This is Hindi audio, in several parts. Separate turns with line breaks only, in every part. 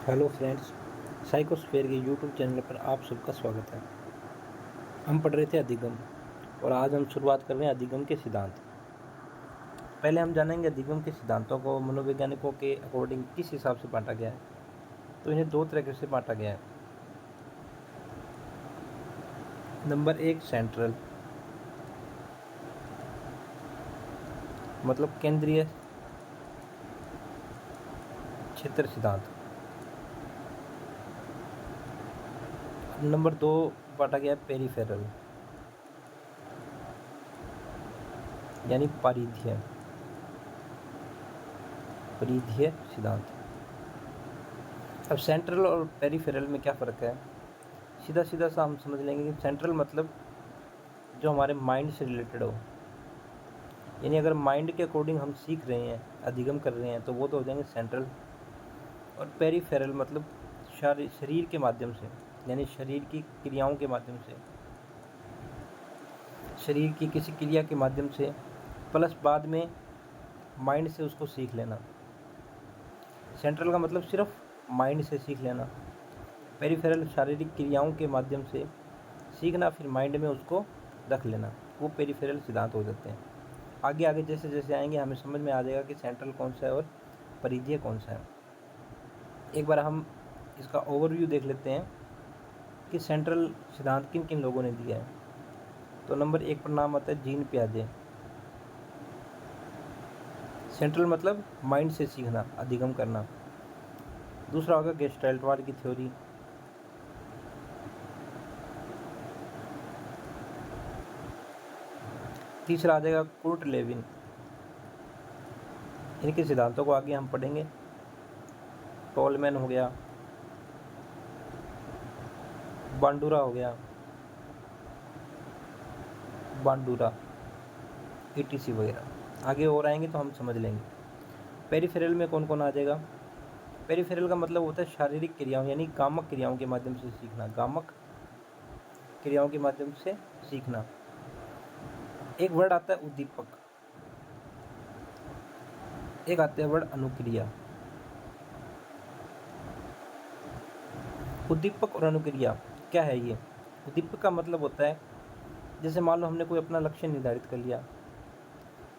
हेलो फ्रेंड्स, साइकोस्फेयर के यूट्यूब चैनल पर आप सबका स्वागत है। हम पढ़ रहे थे अधिगम और आज हम शुरुआत कर रहे हैं अधिगम के सिद्धांत। पहले हम जानेंगे अधिगम के सिद्धांतों को मनोवैज्ञानिकों के अकॉर्डिंग किस हिसाब से बांटा गया है। तो इन्हें दो तरीके से बांटा गया है। नंबर 1 सेंट्रल, मतलब केंद्रीय क्षेत्र सिद्धांत। नंबर 2 बांटा गया है पेरिफेरल, यानी परिधीय सिद्धांत। अब सेंट्रल और पेरिफेरल में क्या फ़र्क है, सीधा सीधा सा हम समझ लेंगे कि सेंट्रल मतलब जो हमारे माइंड से रिलेटेड हो, यानी अगर माइंड के अकॉर्डिंग हम सीख रहे हैं, अधिगम कर रहे हैं, तो वो तो हो जाएंगे सेंट्रल। और पेरिफेरल मतलब शरीर के माध्यम से, यानी शरीर की क्रियाओं के माध्यम से, शरीर की किसी क्रिया के माध्यम से प्लस बाद में माइंड से उसको सीख लेना। सेंट्रल का मतलब सिर्फ माइंड से सीख लेना, पेरिफेरल शारीरिक क्रियाओं के माध्यम से सीखना, फिर माइंड में उसको रख लेना, वो पेरिफेरल सिद्धांत हो जाते हैं। आगे आगे जैसे जैसे आएंगे हमें समझ में आ जाएगा कि सेंट्रल कौन सा है और परिधीय कौन सा है। एक बार हम इसका ओवरव्यू देख लेते हैं कि सेंट्रल सिद्धांत किन किन लोगों ने दिया है। तो नंबर 1 पर नाम आता है जीन पियाजे। सेंट्रल मतलब माइंड से सीखना, अधिगम करना। दूसरा होगा गेस्टाल्टवाद की थ्योरी। तीसरा आ जाएगा कुर्ट लेविन। इनके सिद्धांतों को आगे हम पढ़ेंगे। टोलमैन हो गया, बांडुरा हो गया, ETC वगैरह आगे और आएंगे तो हम समझ लेंगे। पेरिफेरल में कौन कौन आ जाएगा। पेरिफेरल का मतलब होता है शारीरिक क्रियाओं, यानी कामक क्रियाओं के माध्यम से सीखना, कामक क्रियाओं के माध्यम से सीखना। एक वर्ड आता है उद्दीपक, एक आता है वर्ड अनुक्रिया। उद्दीपक और अनुक्रिया क्या है ये। उद्दीपक का मतलब होता है जैसे मान लो हमने कोई अपना लक्ष्य निर्धारित कर लिया,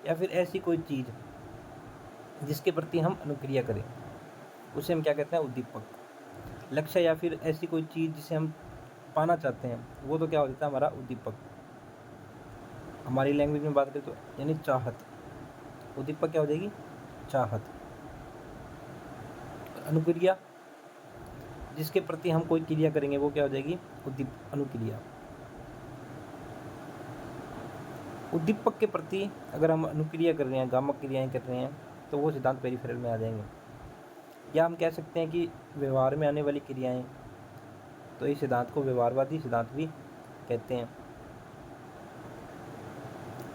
या फिर ऐसी कोई चीज़ जिसके प्रति हम अनुक्रिया करें, उसे हम क्या कहते हैं, उद्दीपक। लक्ष्य या फिर ऐसी कोई चीज़ जिसे हम पाना चाहते हैं, वो तो क्या हो जाता है हमारा उद्दीपक। हमारी लैंग्वेज में बात करें तो यानी चाहत। उद्दीपक क्या हो जाएगी, चाहत। अनुक्रिया जिसके प्रति हम कोई क्रिया करेंगे वो क्या हो जाएगी, अनुक्रिया। उद्दीपक के प्रति अगर हम अनुक्रिया कर रहे हैं, गामक क्रियाएं कर रहे हैं, तो वो सिद्धांत पेरिफेरल में आ जाएंगे। या हम कह सकते हैं कि व्यवहार में आने वाली क्रियाएं, तो इस सिद्धांत को व्यवहारवादी सिद्धांत भी कहते हैं।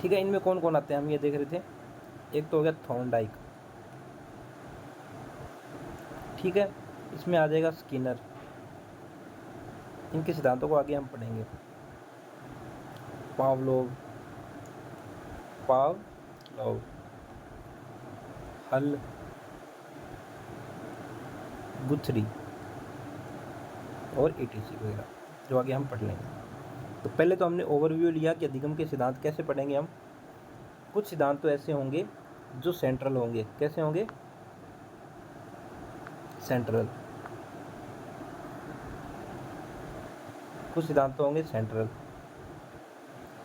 ठीक है, इनमें कौन कौन आते हैं हम ये देख रहे थे। एक तो हो गया थॉर्नडाइक, ठीक है, इसमें आ जाएगा स्किनर। इनके सिद्धांतों को आगे हम पढ़ेंगे। पावलोव, हल, गुथरी और ETC वगैरह, जो आगे हम पढ़ लेंगे। तो पहले तो हमने ओवरव्यू लिया कि अधिगम के सिद्धांत कैसे पढ़ेंगे हम। कुछ सिद्धांत तो ऐसे होंगे जो सेंट्रल होंगे। कैसे होंगे, सेंट्रल। कुछ सिद्धांत होंगे सेंट्रल,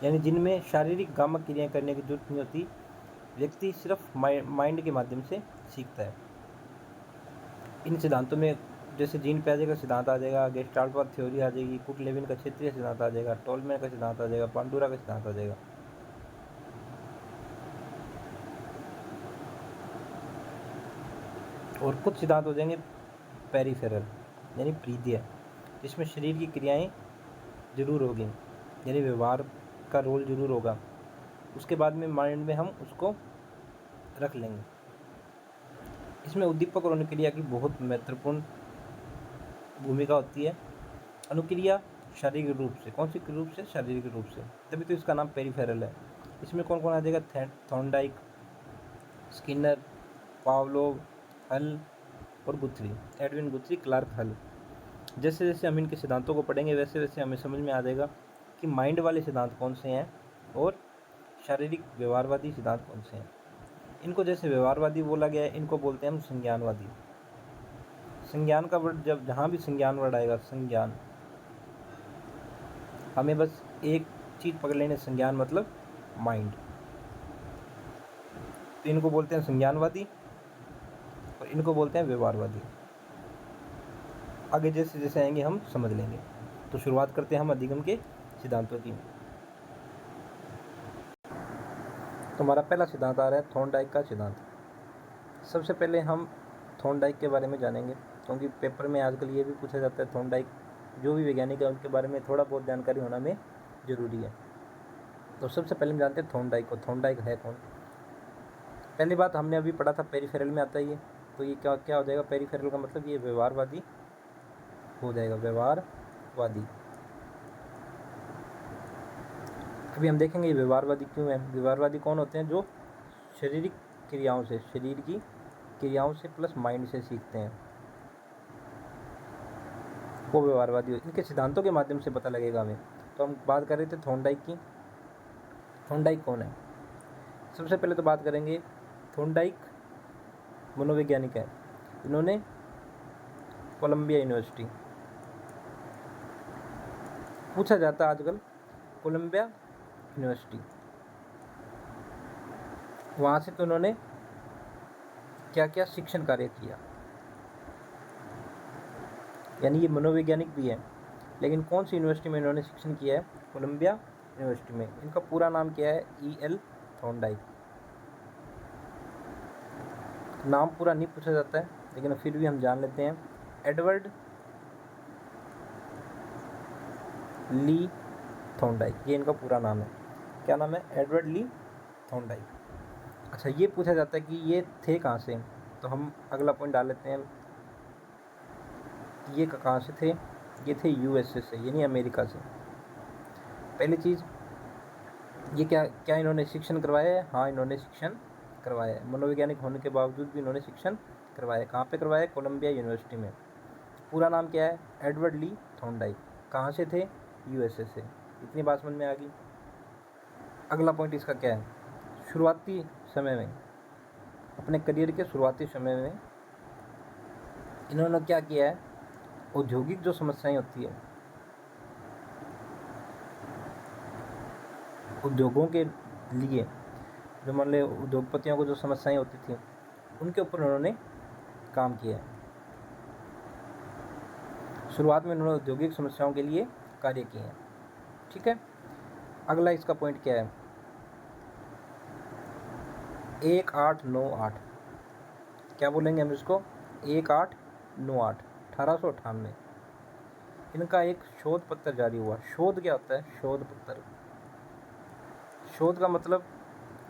यानी जिनमें शारीरिक गामक क्रियाएं करने की जरूरत नहीं होती, व्यक्ति सिर्फ माइंड के माध्यम से सीखता है। इन सिद्धांतों में जैसे जीन पियाजे का सिद्धांत आ जाएगा, गेस्टाल्टवाद थ्योरी आ जाएगी, कुर्ट लेविन का क्षेत्रीय सिद्धांत आ जाएगा, टोलमैन का सिद्धांत आ जाएगा, बांडुरा का सिद्धांत आ जाएगा। और कुछ सिद्धांत हो जाएंगे पेरिफेरल, यानी परिधीय, जिसमें शरीर की क्रियाएं जरूर होगी, यानी व्यवहार का रोल जरूर होगा। उसके बाद में माइंड में हम उसको रख लेंगे। इसमें उद्दीपक और अनुक्रिया की बहुत महत्वपूर्ण भूमिका होती है। अनुक्रिया शारीरिक रूप से, कौन सी रूप से, शारीरिक रूप से, तभी तो इसका नाम पेरिफेरल है। इसमें कौन कौन आ जाएगा, थॉर्नडाइक, स्किनर, पावलोव, हल, और गुथरी, एडविन गुथरी, क्लार्क हल। जैसे जैसे हम इनके सिद्धांतों को पढ़ेंगे वैसे वैसे हमें समझ में आ जाएगा कि माइंड वाले सिद्धांत कौन से हैं और शारीरिक व्यवहारवादी सिद्धांत कौन से हैं। इनको जैसे व्यवहारवादी बोला गया है, इनको बोलते हैं हम संज्ञानवादी। संज्ञान का वर्ड, जब जहाँ भी संज्ञान वर्ड आएगा, संज्ञान, हमें बस एक चीज़ पकड़ लेने, संज्ञान मतलब माइंड। तो इनको बोलते हैं संज्ञानवादी और इनको बोलते हैं व्यवहारवादी। आगे जैसे जैसे आएंगे हम समझ लेंगे। तो शुरुआत करते हैं हम अधिगम के सिद्धांतों की। तो हमारा पहला सिद्धांत आ रहा है थॉर्नडाइक का सिद्धांत। सबसे पहले हम थॉर्नडाइक के बारे में जानेंगे, क्योंकि पेपर में आजकल ये भी पूछा जाता है थॉर्नडाइक जो भी वैज्ञानिक है उनके बारे में थोड़ा बहुत जानकारी होना में ज़रूरी है। तो सबसे पहले हम जानते हैं थॉर्नडाइक को। थॉर्नडाइक है कौन? पहली बात हमने अभी पढ़ा था, पेरिफेरल में आता है ये। तो ये क्या क्या हो जाएगा? पेरिफेरल का मतलब ये व्यवहारवादी हो जाएगा, व्यवहारवादी। अभी हम देखेंगे ये व्यवहारवादी क्यों है। व्यवहारवादी कौन होते हैं? जो शारीरिक क्रियाओं से, शरीर की क्रियाओं से प्लस माइंड से सीखते हैं, वो व्यवहारवादी हो। इनके सिद्धांतों के माध्यम से पता लगेगा हमें। तो हम बात कर रहे थे थॉर्नडाइक की। थॉर्नडाइक कौन है? सबसे पहले तो बात करेंगे, थॉर्नडाइक मनोवैज्ञानिक है। इन्होंने कोलंबिया यूनिवर्सिटी, पूछा जाता है आजकल, कोलंबिया यूनिवर्सिटी, वहाँ से तो उन्होंने क्या क्या शिक्षण कार्य किया। यानी ये मनोवैज्ञानिक भी है, लेकिन कौन सी यूनिवर्सिटी में इन्होंने शिक्षण किया है? कोलंबिया यूनिवर्सिटी में। इनका पूरा नाम क्या है? E.L. थॉर्नडाइक। नाम पूरा नहीं पूछा जाता है, लेकिन फिर भी हम जान लेते हैं, एडवर्ड ली थॉर्नडाइक, ये इनका पूरा नाम है। क्या नाम है? एडवर्ड ली थॉर्नडाइक। अच्छा, ये पूछा जाता है कि ये थे कहाँ से? तो हम अगला पॉइंट डाल लेते हैं, ये कहाँ से थे? ये थे USA से, यानी अमेरिका से। पहली चीज़, ये क्या क्या इन्होंने शिक्षण करवाया है? हाँ, इन्होंने शिक्षण करवाया है। मनोवैज्ञानिक होने के बावजूद भी इन्होंने शिक्षण करवाया। कहाँ पे करवाया? कोलंबिया यूनिवर्सिटी में। पूरा नाम क्या है? एडवर्ड ली थॉर्नडाइक। कहाँ से थे? USA से। इतनी बात समझ में आ गई। अगला पॉइंट इसका क्या है? शुरुआती समय में, अपने करियर के शुरुआती समय में इन्होंने क्या किया है? औद्योगिक जो समस्याएं होती है, उद्योगों के लिए, जो मान लो उद्योगपतियों को जो समस्याएं होती थी, उनके ऊपर उन्होंने काम किया है। शुरुआत में उन्होंने औद्योगिक समस्याओं के लिए कार्य किए हैं। ठीक है। अगला इसका पॉइंट क्या है? 1898, क्या बोलेंगे हम इसको? 1898, 1898 इनका एक शोध पत्र जारी हुआ। शोध क्या होता है? शोध पत्र। शोध का मतलब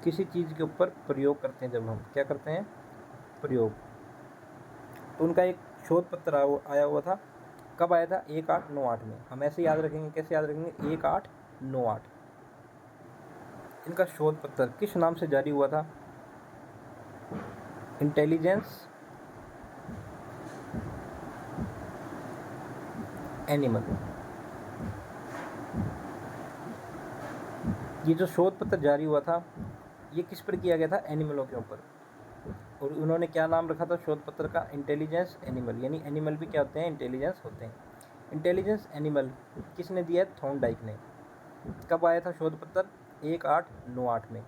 किसी चीज़ के ऊपर प्रयोग करते हैं, जब हम क्या करते हैं? प्रयोग। तो उनका एक शोध पत्र आया हुआ था। कब आया था? 1898 में। हम ऐसे याद रखेंगे, कैसे याद रखेंगे? 1898। इनका शोध पत्र किस नाम से जारी हुआ था? Intelligence animal. ये जो शोध पत्र जारी हुआ था, ये किस पर किया गया था? एनिमलों के ऊपर। और उन्होंने क्या नाम रखा था शोध पत्र का? Intelligence animal. यानी एनिमल भी क्या होते हैं? इंटेलिजेंस होते हैं। इंटेलिजेंस एनिमल किसने दिया है? थॉर्नडाइक ने। कब आया था शोध पत्र? 1898 में।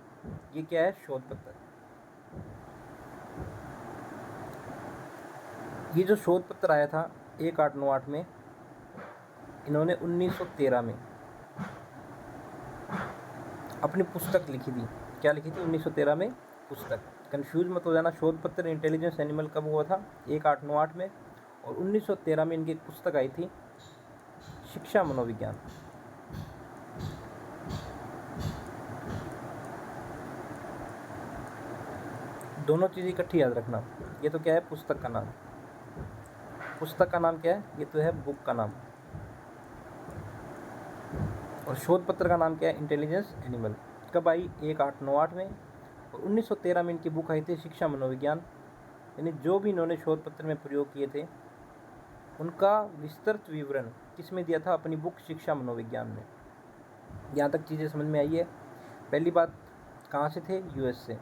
ये क्या है? शोध पत्र। ये जो शोध पत्र आया था 1898 में, इन्होंने 1913 में अपनी पुस्तक लिखी थी। क्या लिखी थी? 1913 में पुस्तक। कंफ्यूज मत हो जाना, शोध पत्र इंटेलिजेंस एनिमल कब हुआ था? 1898 में। और 1913 में इनकी एक पुस्तक आई थी, शिक्षा मनोविज्ञान। दोनों चीज़ इकट्ठी याद रखना। ये तो क्या है? पुस्तक का नाम। पुस्तक का नाम क्या है? ये तो है बुक का नाम। और शोध पत्र का नाम क्या है? Intelligence animal. कब आई? 1898 में। और 1913 में इनकी बुक आई थी शिक्षा मनोविज्ञान। यानी जो भी इन्होंने शोध पत्र में प्रयोग किए थे उनका विस्तृत विवरण किस में दिया था? अपनी बुक शिक्षा मनोविज्ञान में। यहाँ तक चीज़ें समझ में आई है। पहली बात, कहाँ से थे? यूएस से।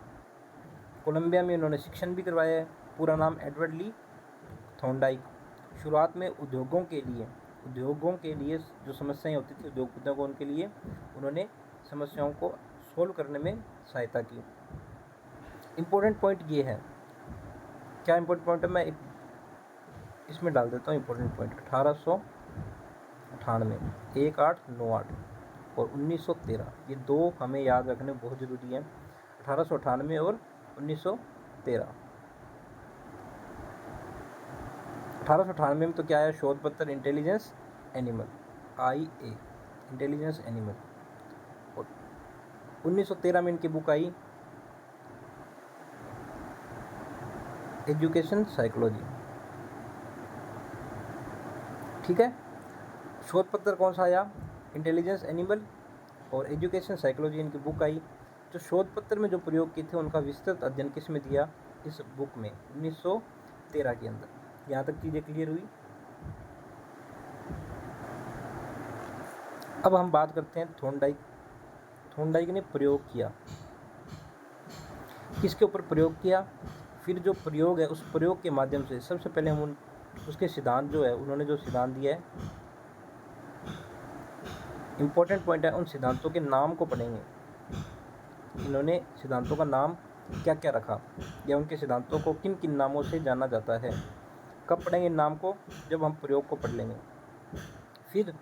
कोलंबिया में उन्होंने शिक्षण भी करवाया है। पूरा नाम एडवर्ड ली थॉर्नडाइक। शुरुआत में उद्योगों के लिए जो समस्याएं होती थी उद्योगपतियों को, उनके लिए उन्होंने समस्याओं को सोल्व करने में सहायता की। इम्पोर्टेंट पॉइंट ये है, क्या इम्पोर्टेंट पॉइंट है, मैं इसमें डाल देता हूँ इम्पोर्टेंट पॉइंट। 1898, 1898 और 1913, ये दो हमें याद रखने बहुत ज़रूरी है। 1898 और 1913। 1898 में तो क्या है? शोध पत्र intelligence animal, IA, intelligence animal. और 1913 में इनकी बुक आई एजुकेशन साइकोलॉजी। ठीक है, शोध पत्र कौन सा आया? इंटेलिजेंस एनिमल और एजुकेशन साइकोलॉजी इनकी बुक आई। जो शोध पत्र में जो प्रयोग किए थे उनका विस्तृत अध्ययन किस में दिया? इस बुक में 1913 के अंदर। यहाँ तक चीज़ें क्लियर हुई। अब हम बात करते हैं थॉर्नडाइक। थॉर्नडाइक ने प्रयोग किया, किसके ऊपर प्रयोग किया? फिर जो प्रयोग है उस प्रयोग के माध्यम से सबसे पहले हम उसके सिद्धांत जो है, उन्होंने जो सिद्धांत दिया है, इम्पोर्टेंट पॉइंट है, उन सिद्धांतों के नाम को पढ़ेंगे। इन्होंने सिद्धांतों का नाम क्या क्या रखा या उनके सिद्धांतों को किन किन नामों से जाना जाता है। कब पढ़ेंगे इन नाम को? जब हम प्रयोग को पढ़ लेंगे। फिर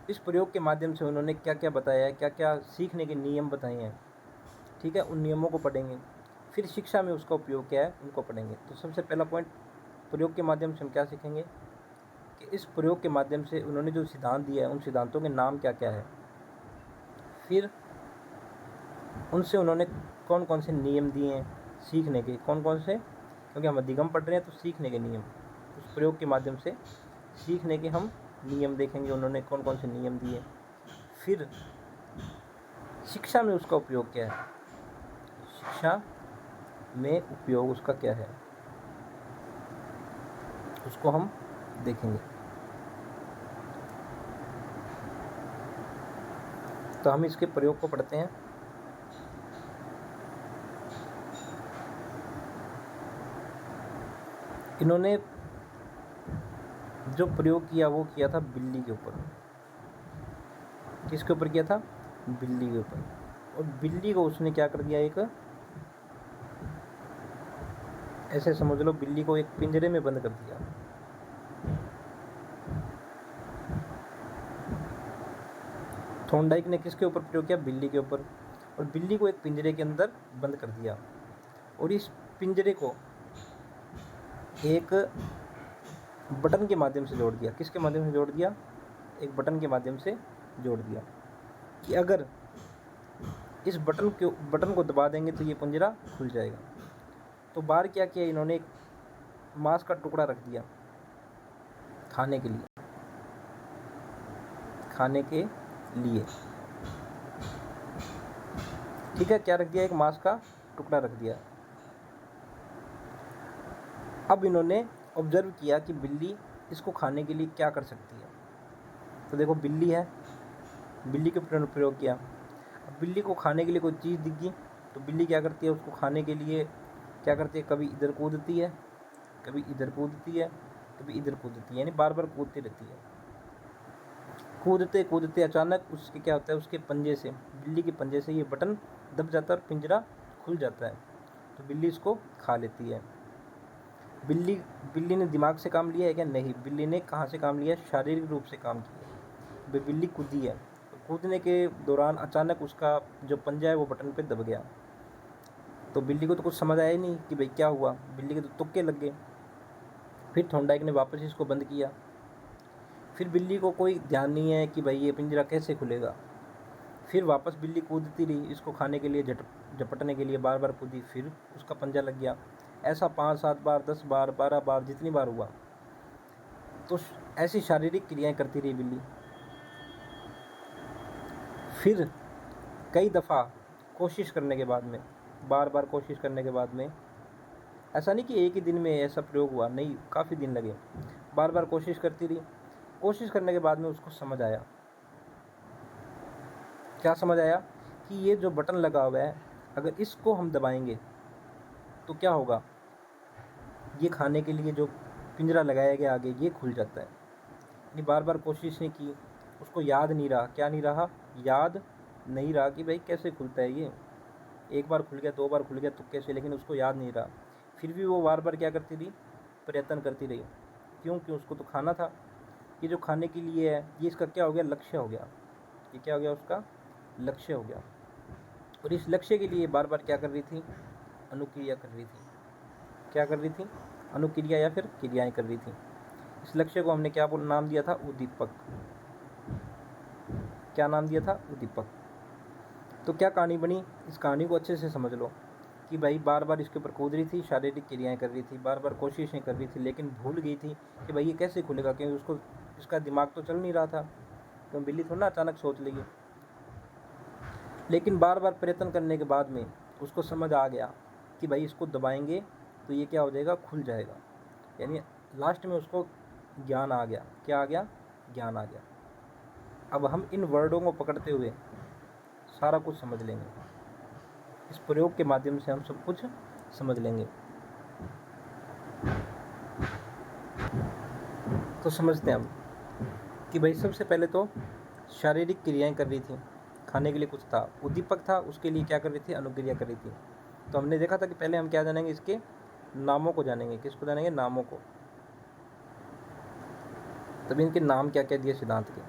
इस प्रयोग के माध्यम से उन्होंने क्या क्या बताया है, क्या क्या सीखने के नियम बताए हैं। ठीक है, उन नियमों को पढ़ेंगे। फिर शिक्षा में उसका उपयोग क्या है, उनको पढ़ेंगे। तो सबसे पहला पॉइंट, प्रयोग के माध्यम से हम क्या सीखेंगे कि इस प्रयोग के माध्यम से उन्होंने जो सिद्धांत दिया है उन सिद्धांतों के नाम क्या क्या है। फिर उनसे उन्होंने कौन कौन से नियम दिए हैं सीखने के, कौन कौन से, क्योंकि हम अधिगम पढ़ रहे हैं तो सीखने के नियम, उस प्रयोग के माध्यम से सीखने के हम नियम देखेंगे, उन्होंने कौन कौन से नियम दिए। फिर शिक्षा में उसका उपयोग क्या है, शिक्षा में उपयोग उसका क्या है, उसको हम देखेंगे। तो हम इसके प्रयोग को पढ़ते हैं। इन्होंने जो प्रयोग किया वो किया था बिल्ली के ऊपर। किसके ऊपर किया था? बिल्ली के ऊपर। और बिल्ली को उसने क्या कर दिया, एक ऐसे समझ लो बिल्ली को एक पिंजरे में बंद कर दिया। थॉर्नडाइक ने किसके ऊपर प्रयोग किया? बिल्ली के ऊपर। और बिल्ली को एक पिंजरे के अंदर बंद कर दिया और इस पिंजरे को एक बटन के माध्यम से जोड़ दिया। किसके माध्यम से जोड़ दिया? एक बटन के माध्यम से जोड़ दिया कि अगर इस बटन को दबा देंगे तो ये पिंजरा खुल जाएगा। तो बाहर क्या किया इन्होंने? एक मांस का टुकड़ा रख दिया खाने के लिए, ठीक है, क्या रख दिया? एक मांस का टुकड़ा रख दिया। अब इन्होंने ऑब्जर्व किया कि बिल्ली इसको खाने के लिए क्या कर सकती है। तो देखो बिल्ली है, बिल्ली के प्रयोग किया। अब बिल्ली को खाने के लिए कोई चीज़ दिख गई तो बिल्ली क्या करती है? उसको खाने के लिए क्या करती है? कभी इधर कूदती है, कभी इधर कूदती है, कभी इधर कूदती है, यानी बार बार कूदती रहती है। कूदते कूदते अचानक उसके क्या होता है? उसके पंजे से, बिल्ली के पंजे से ये बटन दब जाता है और पिंजरा खुल जाता है। तो बिल्ली इसको खा लेती है। बिल्ली ने दिमाग से काम लिया है क्या? नहीं। बिल्ली ने कहाँ से काम लिया? शारीरिक रूप से काम किया। बिल्ली कूदी है, कूदने के दौरान अचानक उसका जो पंजा है वो बटन पे दब गया। तो बिल्ली को तो कुछ समझ आया ही नहीं कि भाई क्या हुआ, बिल्ली के तो तुक्के लग गए। फिर थॉर्नडाइक ने वापस इसको बंद किया। फिर बिल्ली को कोई ध्यान नहीं है कि भाई ये पिंजरा कैसे खुलेगा। फिर वापस बिल्ली कूदती रही, इसको खाने के लिए झपटने के लिए बार बार कूदी, फिर उसका पंजा लग गया। ऐसा 5-7 बार, 10 बार, 12 बार, जितनी बार हुआ। तो ऐसी शारीरिक क्रियाएं करती रही बिल्ली। फिर कई दफ़ा कोशिश करने के बाद में, बार बार कोशिश करने के बाद में ऐसा नहीं कि एक ही दिन में ऐसा प्रयोग हुआ, नहीं, काफ़ी दिन लगे। बार बार कोशिश करती रही। कोशिश करने के बाद में उसको समझ आया। क्या समझ आया? कि ये जो बटन लगा हुआ है, अगर इसको हम दबाएंगे तो क्या होगा, ये खाने के लिए जो पिंजरा लगाया गया आगे, ये खुल जाता है। यानी बार बार कोशिशें की, उसको याद नहीं रहा। क्या नहीं रहा? याद नहीं रहा कि भाई कैसे खुलता है ये। एक बार खुल गया, 2 बार खुल गया तो कैसे, लेकिन उसको याद नहीं रहा। फिर भी वो बार बार क्या करती रही? प्रयत्न करती रही। क्योंकि उसको तो खाना था। ये जो खाने के लिए है, ये इसका क्या हो गया? लक्ष्य हो गया। ये क्या हो गया? उसका लक्ष्य हो गया। और इस लक्ष्य के लिए बार बार क्या कर रही थी? अनुक्रिया कर रही थी। क्या कर रही थी? अनुक्रिया या फिर क्रियाएं कर रही थी। इस लक्ष्य को हमने क्या नाम दिया था? उद्दीपक। क्या नाम दिया था? उद्दीपक। तो क्या कहानी बनी? इस कहानी को अच्छे से समझ लो कि भाई बार बार इसके ऊपर कूद रही थी, शारीरिक क्रियाएं कर रही थी, बार बार कोशिशें कर रही थी, लेकिन भूल गई थी कि भाई ये कैसे खुलेगा, क्योंकि उसको इसका दिमाग तो चल नहीं रहा था। तो बिल्ली थोड़ा ना अचानक सोच लेगी। लेकिन बार बार प्रयत्न करने के बाद में उसको समझ आ गया कि भाई इसको दबाएंगे तो ये क्या हो जाएगा? खुल जाएगा। यानी लास्ट में उसको ज्ञान आ गया। क्या आ गया? ज्ञान आ गया। अब हम इन वर्डों को पकड़ते हुए सारा कुछ समझ लेंगे। इस प्रयोग के माध्यम से हम सब कुछ समझ लेंगे। तो समझते हैं हम कि भाई सबसे पहले तो शारीरिक क्रियाएं कर रही थी, खाने के लिए कुछ था, उद्दीपक था, उसके लिए क्या कर रही थी? अनुक्रिया कर रही थी। तो हमने देखा था कि पहले हम क्या जानेंगे? इसके नामों को जानेंगे। किसको जानेंगे? नामों को। तभी इनके नाम क्या क्या दिए सिद्धांत के।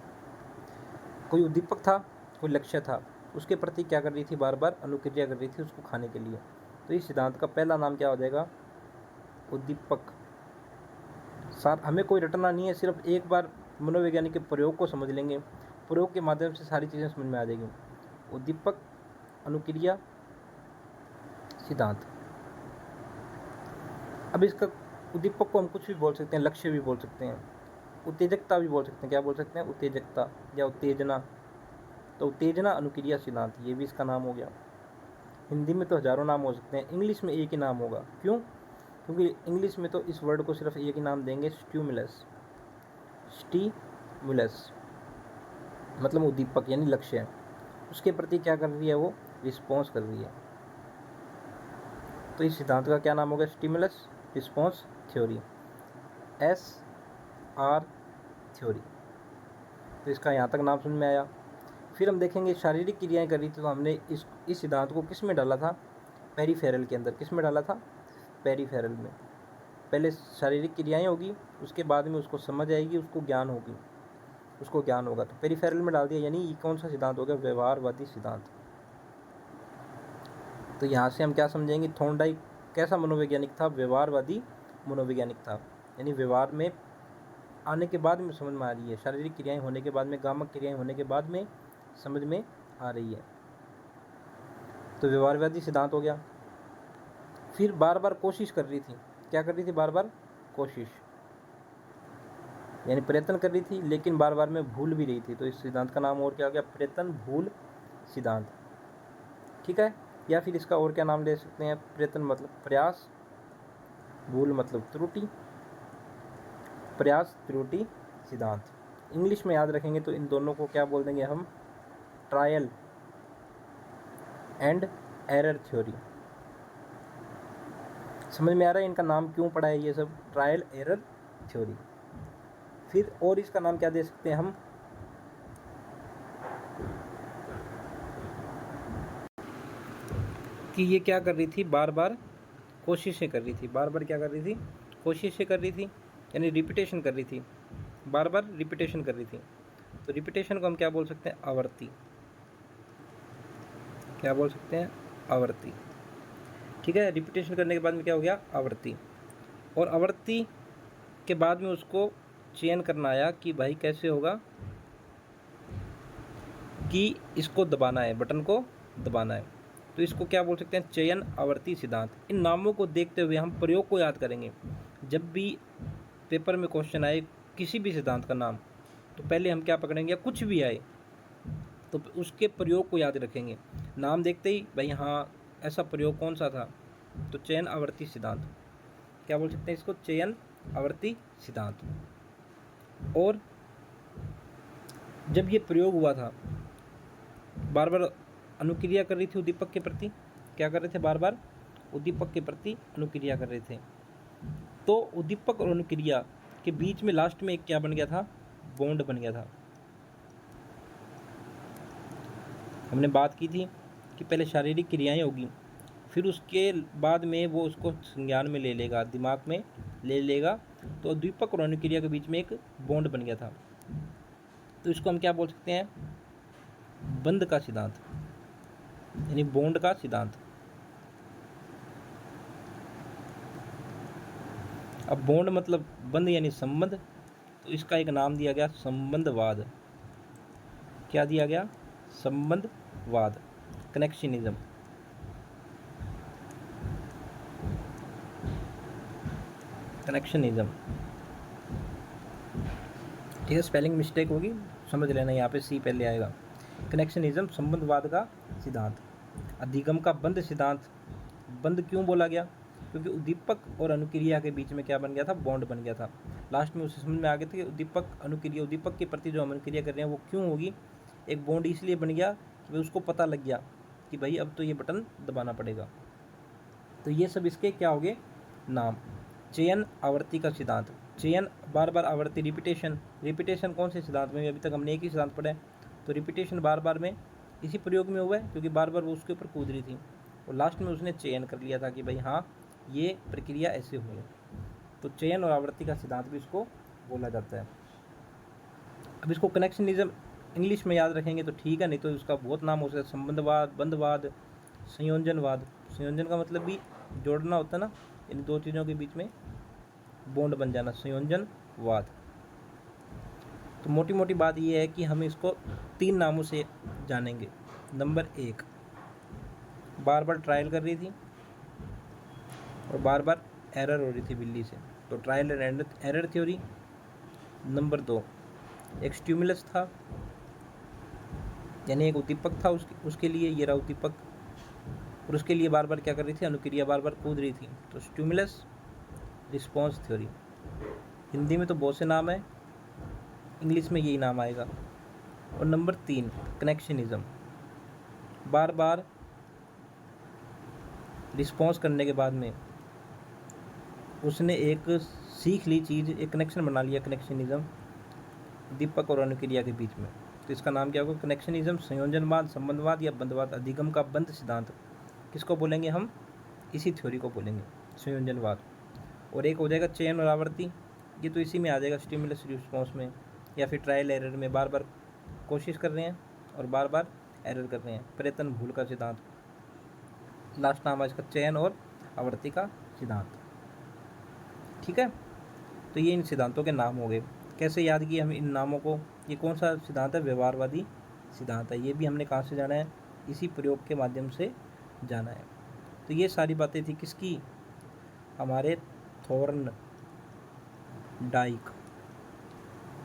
कोई उद्दीपक था, कोई लक्ष्य था, उसके प्रति क्या कर रही थी? बार बार अनुक्रिया कर रही थी उसको खाने के लिए। तो इस सिद्धांत का पहला नाम क्या हो जाएगा? उद्दीपक। हमें कोई रटना नहीं है, सिर्फ एक बार मनोवैज्ञानिक के प्रयोग को समझ लेंगे। प्रयोग के माध्यम से सारी चीज़ें समझ में आ जाएगी। उद्दीपक, अनुक्रिया, सिद्धांत। अब इसका उद्दीपक को हम कुछ भी बोल सकते हैं, लक्ष्य भी बोल सकते हैं, उत्तेजकता भी बोल सकते हैं। क्या बोल सकते हैं? उत्तेजकता या उत्तेजना। तो उत्तेजना, अनुक्रिया, सिद्धांत, ये भी इसका नाम हो गया। हिंदी में तो हजारों नाम हो सकते हैं, इंग्लिश में एक ही नाम होगा। क्यों? क्योंकि इंग्लिश में तो इस वर्ड को सिर्फ एक ही नाम देंगे, स्टिमुलस। स्टिमुलस मतलब उद्दीपक यानी लक्ष्य है। उसके प्रति क्या कर रही है? वो रिस्पॉन्स कर रही है। तो इस सिद्धांत का क्या नाम होगा? Stimulus response theory, SR theory. तो इसका यहाँ तक नाम समझ में आया। फिर हम देखेंगे शारीरिक क्रियाएं कर रही थी, तो हमने इस सिद्धांत को किस में डाला था? पेरिफेरल के अंदर। किस में डाला था? पेरिफेरल में। पहले शारीरिक क्रियाएं होगी, उसके बाद में उसको समझ आएगी, उसको ज्ञान होगा। तो पेरिफेरल में डाल दिया। यानी ये कौन सा सिद्धांत हो गया? व्यवहारवादी सिद्धांत। तो यहाँ से हम क्या समझेंगे? थॉर्नडाइक कैसा मनोवैज्ञानिक था? व्यवहारवादी मनोवैज्ञानिक था। यानी व्यवहार में आने के बाद में समझ में आ रही है, शारीरिक क्रियाएं होने के बाद में, गामक क्रियाएं होने के बाद में समझ में आ रही है। तो व्यवहारवादी सिद्धांत हो गया। फिर बार बार कोशिश कर रही थी। क्या कर रही थी? बार बार कोशिश, यानी प्रयत्न कर रही थी, लेकिन बार बार में भूल भी रही थी। तो इस सिद्धांत का नाम और क्या हो गया? प्रयत्न भूल सिद्धांत। ठीक है। या फिर इसका और क्या नाम ले सकते हैं? प्रयत्न मतलब प्रयास, भूल मतलब त्रुटि, प्रयास त्रुटि सिद्धांत। इंग्लिश में याद रखेंगे तो इन दोनों को क्या बोल देंगे हम? Trial and error theory. समझ में आ रहा है इनका नाम क्यों पड़ा है ये सब? Trial error theory. फिर और इसका नाम क्या दे सकते हैं हम? कि ये क्या कर रही थी? बार बार कोशिशें कर रही थी। बार बार क्या कर रही थी? कोशिशें कर रही थी, यानी रिपीटेशन कर रही थी, बार बार रिपीटेशन कर रही थी। तो रिपीटेशन को हम क्या बोल सकते हैं? आवर्ती। क्या बोल सकते हैं? आवर्ती। ठीक है। रिपीटेशन करने के बाद में क्या हो गया? आवर्ती। और आवर्ती के बाद में उसको चयन करना आया कि भाई कैसे होगा कि इसको दबाना है, बटन को दबाना है। तो इसको क्या बोल सकते हैं? चयन आवर्ती सिद्धांत। इन नामों को देखते हुए हम प्रयोग को याद करेंगे। जब भी पेपर में क्वेश्चन आए किसी भी सिद्धांत का नाम, तो पहले हम क्या पकड़ेंगे? कुछ भी आए तो उसके प्रयोग को याद रखेंगे। नाम देखते ही भाई हाँ ऐसा प्रयोग कौन सा था? तो चयन आवर्ती सिद्धांत। क्या बोल सकते हैं इसको, चयन आवर्ती सिद्धांत। और जब ये प्रयोग हुआ था, बार बार अनुक्रिया कर रही थी उद्दीपक के प्रति, क्या कर रहे थे, बार बार उद्दीपक के प्रति अनुक्रिया कर रहे थे, तो उद्दीपक और अनुक्रिया के बीच में लास्ट में एक क्या बन गया था, बॉन्ड बन गया था। हमने बात की थी कि पहले शारीरिक क्रियाएं होगी, फिर उसके बाद में वो उसको संज्ञान में ले लेगा, दिमाग में ले लेगा, तो उद्दीपक और अनुक्रिया के बीच में एक बॉन्ड बन गया था। तो इसको हम क्या बोल सकते हैं, बंध का सिद्धांत, यानी बॉन्ड का सिद्धांत। अब बॉन्ड मतलब बंध यानी संबंध, तो इसका एक नाम दिया गया संबंधवाद। क्या दिया गया, संबंधवाद, कनेक्शनिज्म। कनेक्शनिज्म, ठीक है, स्पेलिंग मिस्टेक होगी, समझ लेना, यहाँ पे सी पहले आएगा। कनेक्शनिज्म, संबंधवाद का सिद्धांत। अधिगम का बंध सिद्धांत, बंध क्यों बोला गया, क्योंकि उद्दीपक और अनुक्रिया के बीच में क्या बन गया था, बॉन्ड बन गया था। लास्ट में उसे समझ में आ गया था कि उद्दीपक अनुक्रिया, उद्दीपक के प्रति जो हम अनुक्रिया कर रहे हैं वो क्यों होगी, एक बॉन्ड इसलिए बन गया कि उसको पता लग गया कि भाई अब तो ये बटन दबाना पड़ेगा। तो ये सब इसके क्या हो गए, नाम। चयन आवर्ती का सिद्धांत, चयन बार बार आवर्ती, रिपीटेशन, रिपीटेशन कौन से सिद्धांत में, अभी तक हमने एक ही सिद्धांत पढ़ा है, तो रिपीटेशन बार बार में इसी प्रयोग में हुआ है, क्योंकि बार बार वो उसके ऊपर कूद रही थी और लास्ट में उसने चयन कर लिया था कि भाई हाँ ये प्रक्रिया ऐसे हुई है, तो चयन और आवर्ती का सिद्धांत भी इसको बोला जाता है। अब इसको कनेक्शनिज्म इंग्लिश में याद रखेंगे तो ठीक है, नहीं तो इसका बहुत नाम हो सकता है, संबंधवाद, बंधवाद, संयोजनवाद। संयोजन का मतलब भी जोड़ना होता है ना, इन दो चीज़ों के बीच में बॉन्ड बन जाना, संयोजनवाद। तो मोटी मोटी बात यह है कि हम इसको 3 नामों से जानेंगे। नंबर 1, बार बार ट्रायल कर रही थी और बार बार एरर हो रही थी बिल्ली से, तो trial and error theory. Number 2, एक स्टिमुलस था, यानी एक उद्दीपक था उसके लिए, ये रहा उद्दीपक, और उसके लिए बार बार क्या कर रही थी, अनुक्रिया बार बार कूद रही थी, तो स्टिमुलस रिस्पॉन्स थ्योरी। हिंदी में तो बहुत से नाम है, इंग्लिश में यही नाम आएगा। और नंबर 3, कनेक्शनिज्म, बार बार रिस्पॉन्स करने के बाद में उसने एक सीख ली चीज़, एक कनेक्शन बना लिया, कनेक्शनिज्म, दीपक और अनुक्रिया के बीच में, तो इसका नाम क्या होगा, कनेक्शनिज्म, संयोजनवाद, संबंधवाद या बंधवाद। अधिगम का बंध सिद्धांत किसको बोलेंगे हम, इसी थ्योरी को बोलेंगे, संयोजनवाद। और एक हो जाएगा चयन और आवर्ती, ये तो इसी में आ जाएगा, स्टिमुलस रिस्पॉन्स में या फिर ट्रायल एरर में, बार बार कोशिश कर रहे हैं और बार बार एरर कर रहे हैं, प्रयत्न भूल का सिद्धांत। लास्ट नाम है इसका चयन और आवर्ती का सिद्धांत। ठीक है, तो ये इन सिद्धांतों के नाम हो गए। कैसे याद किए हम इन नामों को, ये कौन सा सिद्धांत है, व्यवहारवादी सिद्धांत है, ये भी हमने कहाँ से जाना है, इसी प्रयोग के माध्यम से जाना है। तो ये सारी बातें थी किसकी, हमारे थॉर्नडाइक।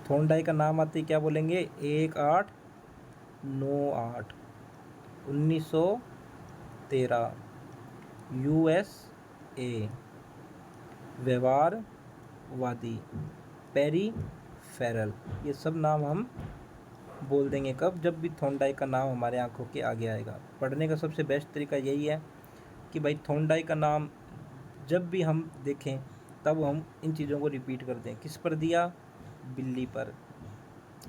थॉर्नडाइक का नाम आते ही क्या बोलेंगे, 1898 1913 USA, व्यवहारवादी, पेरीफेरल, ये सब नाम हम बोल देंगे कब, जब भी थॉर्नडाइक का नाम हमारे आंखों के आगे आएगा। पढ़ने का सबसे बेस्ट तरीका यही है कि भाई थॉर्नडाइक का नाम जब भी हम देखें तब हम इन चीज़ों को रिपीट कर दें। किस पर दिया, बिल्ली पर।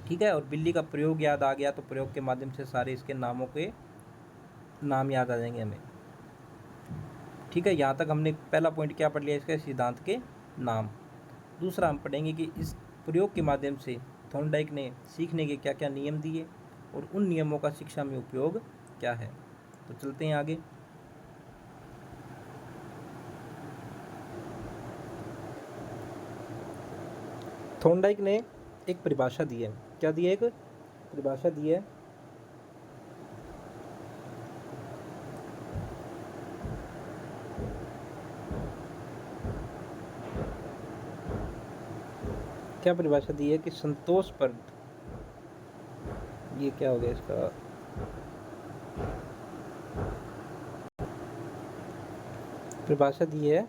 ठीक है, और बिल्ली का प्रयोग याद आ गया तो प्रयोग के माध्यम से सारे इसके नामों के नाम याद आ जाएंगे हमें। ठीक है, यहाँ तक हमने पहला पॉइंट क्या पढ़ लिया, इसके सिद्धांत के नाम। दूसरा हम पढ़ेंगे कि इस प्रयोग के माध्यम से थॉर्नडाइक ने सीखने के क्या क्या नियम दिए और उन नियमों का शिक्षा में उपयोग क्या है। तो चलते हैं आगे। थॉर्नडाइक ने एक परिभाषा दी है, क्या दी है, एक परिभाषा दी है, क्या परिभाषा दी है कि संतोषप्रद, ये क्या हो गया इसका, परिभाषा दी है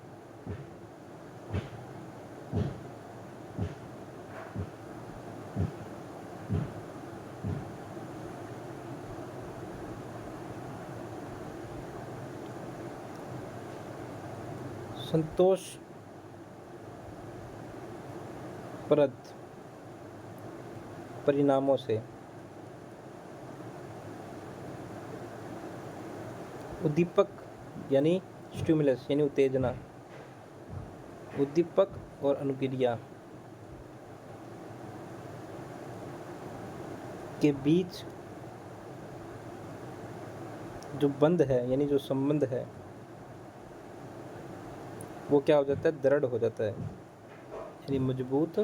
संतोषप्रद परिणामों से उद्दीपक यानी स्टिमुलस यानी उत्तेजना, उद्दीपक और अनुक्रिया के बीच जो बंध है यानी जो संबंध है वो क्या हो जाता है, दृढ़ हो जाता है यानी मजबूत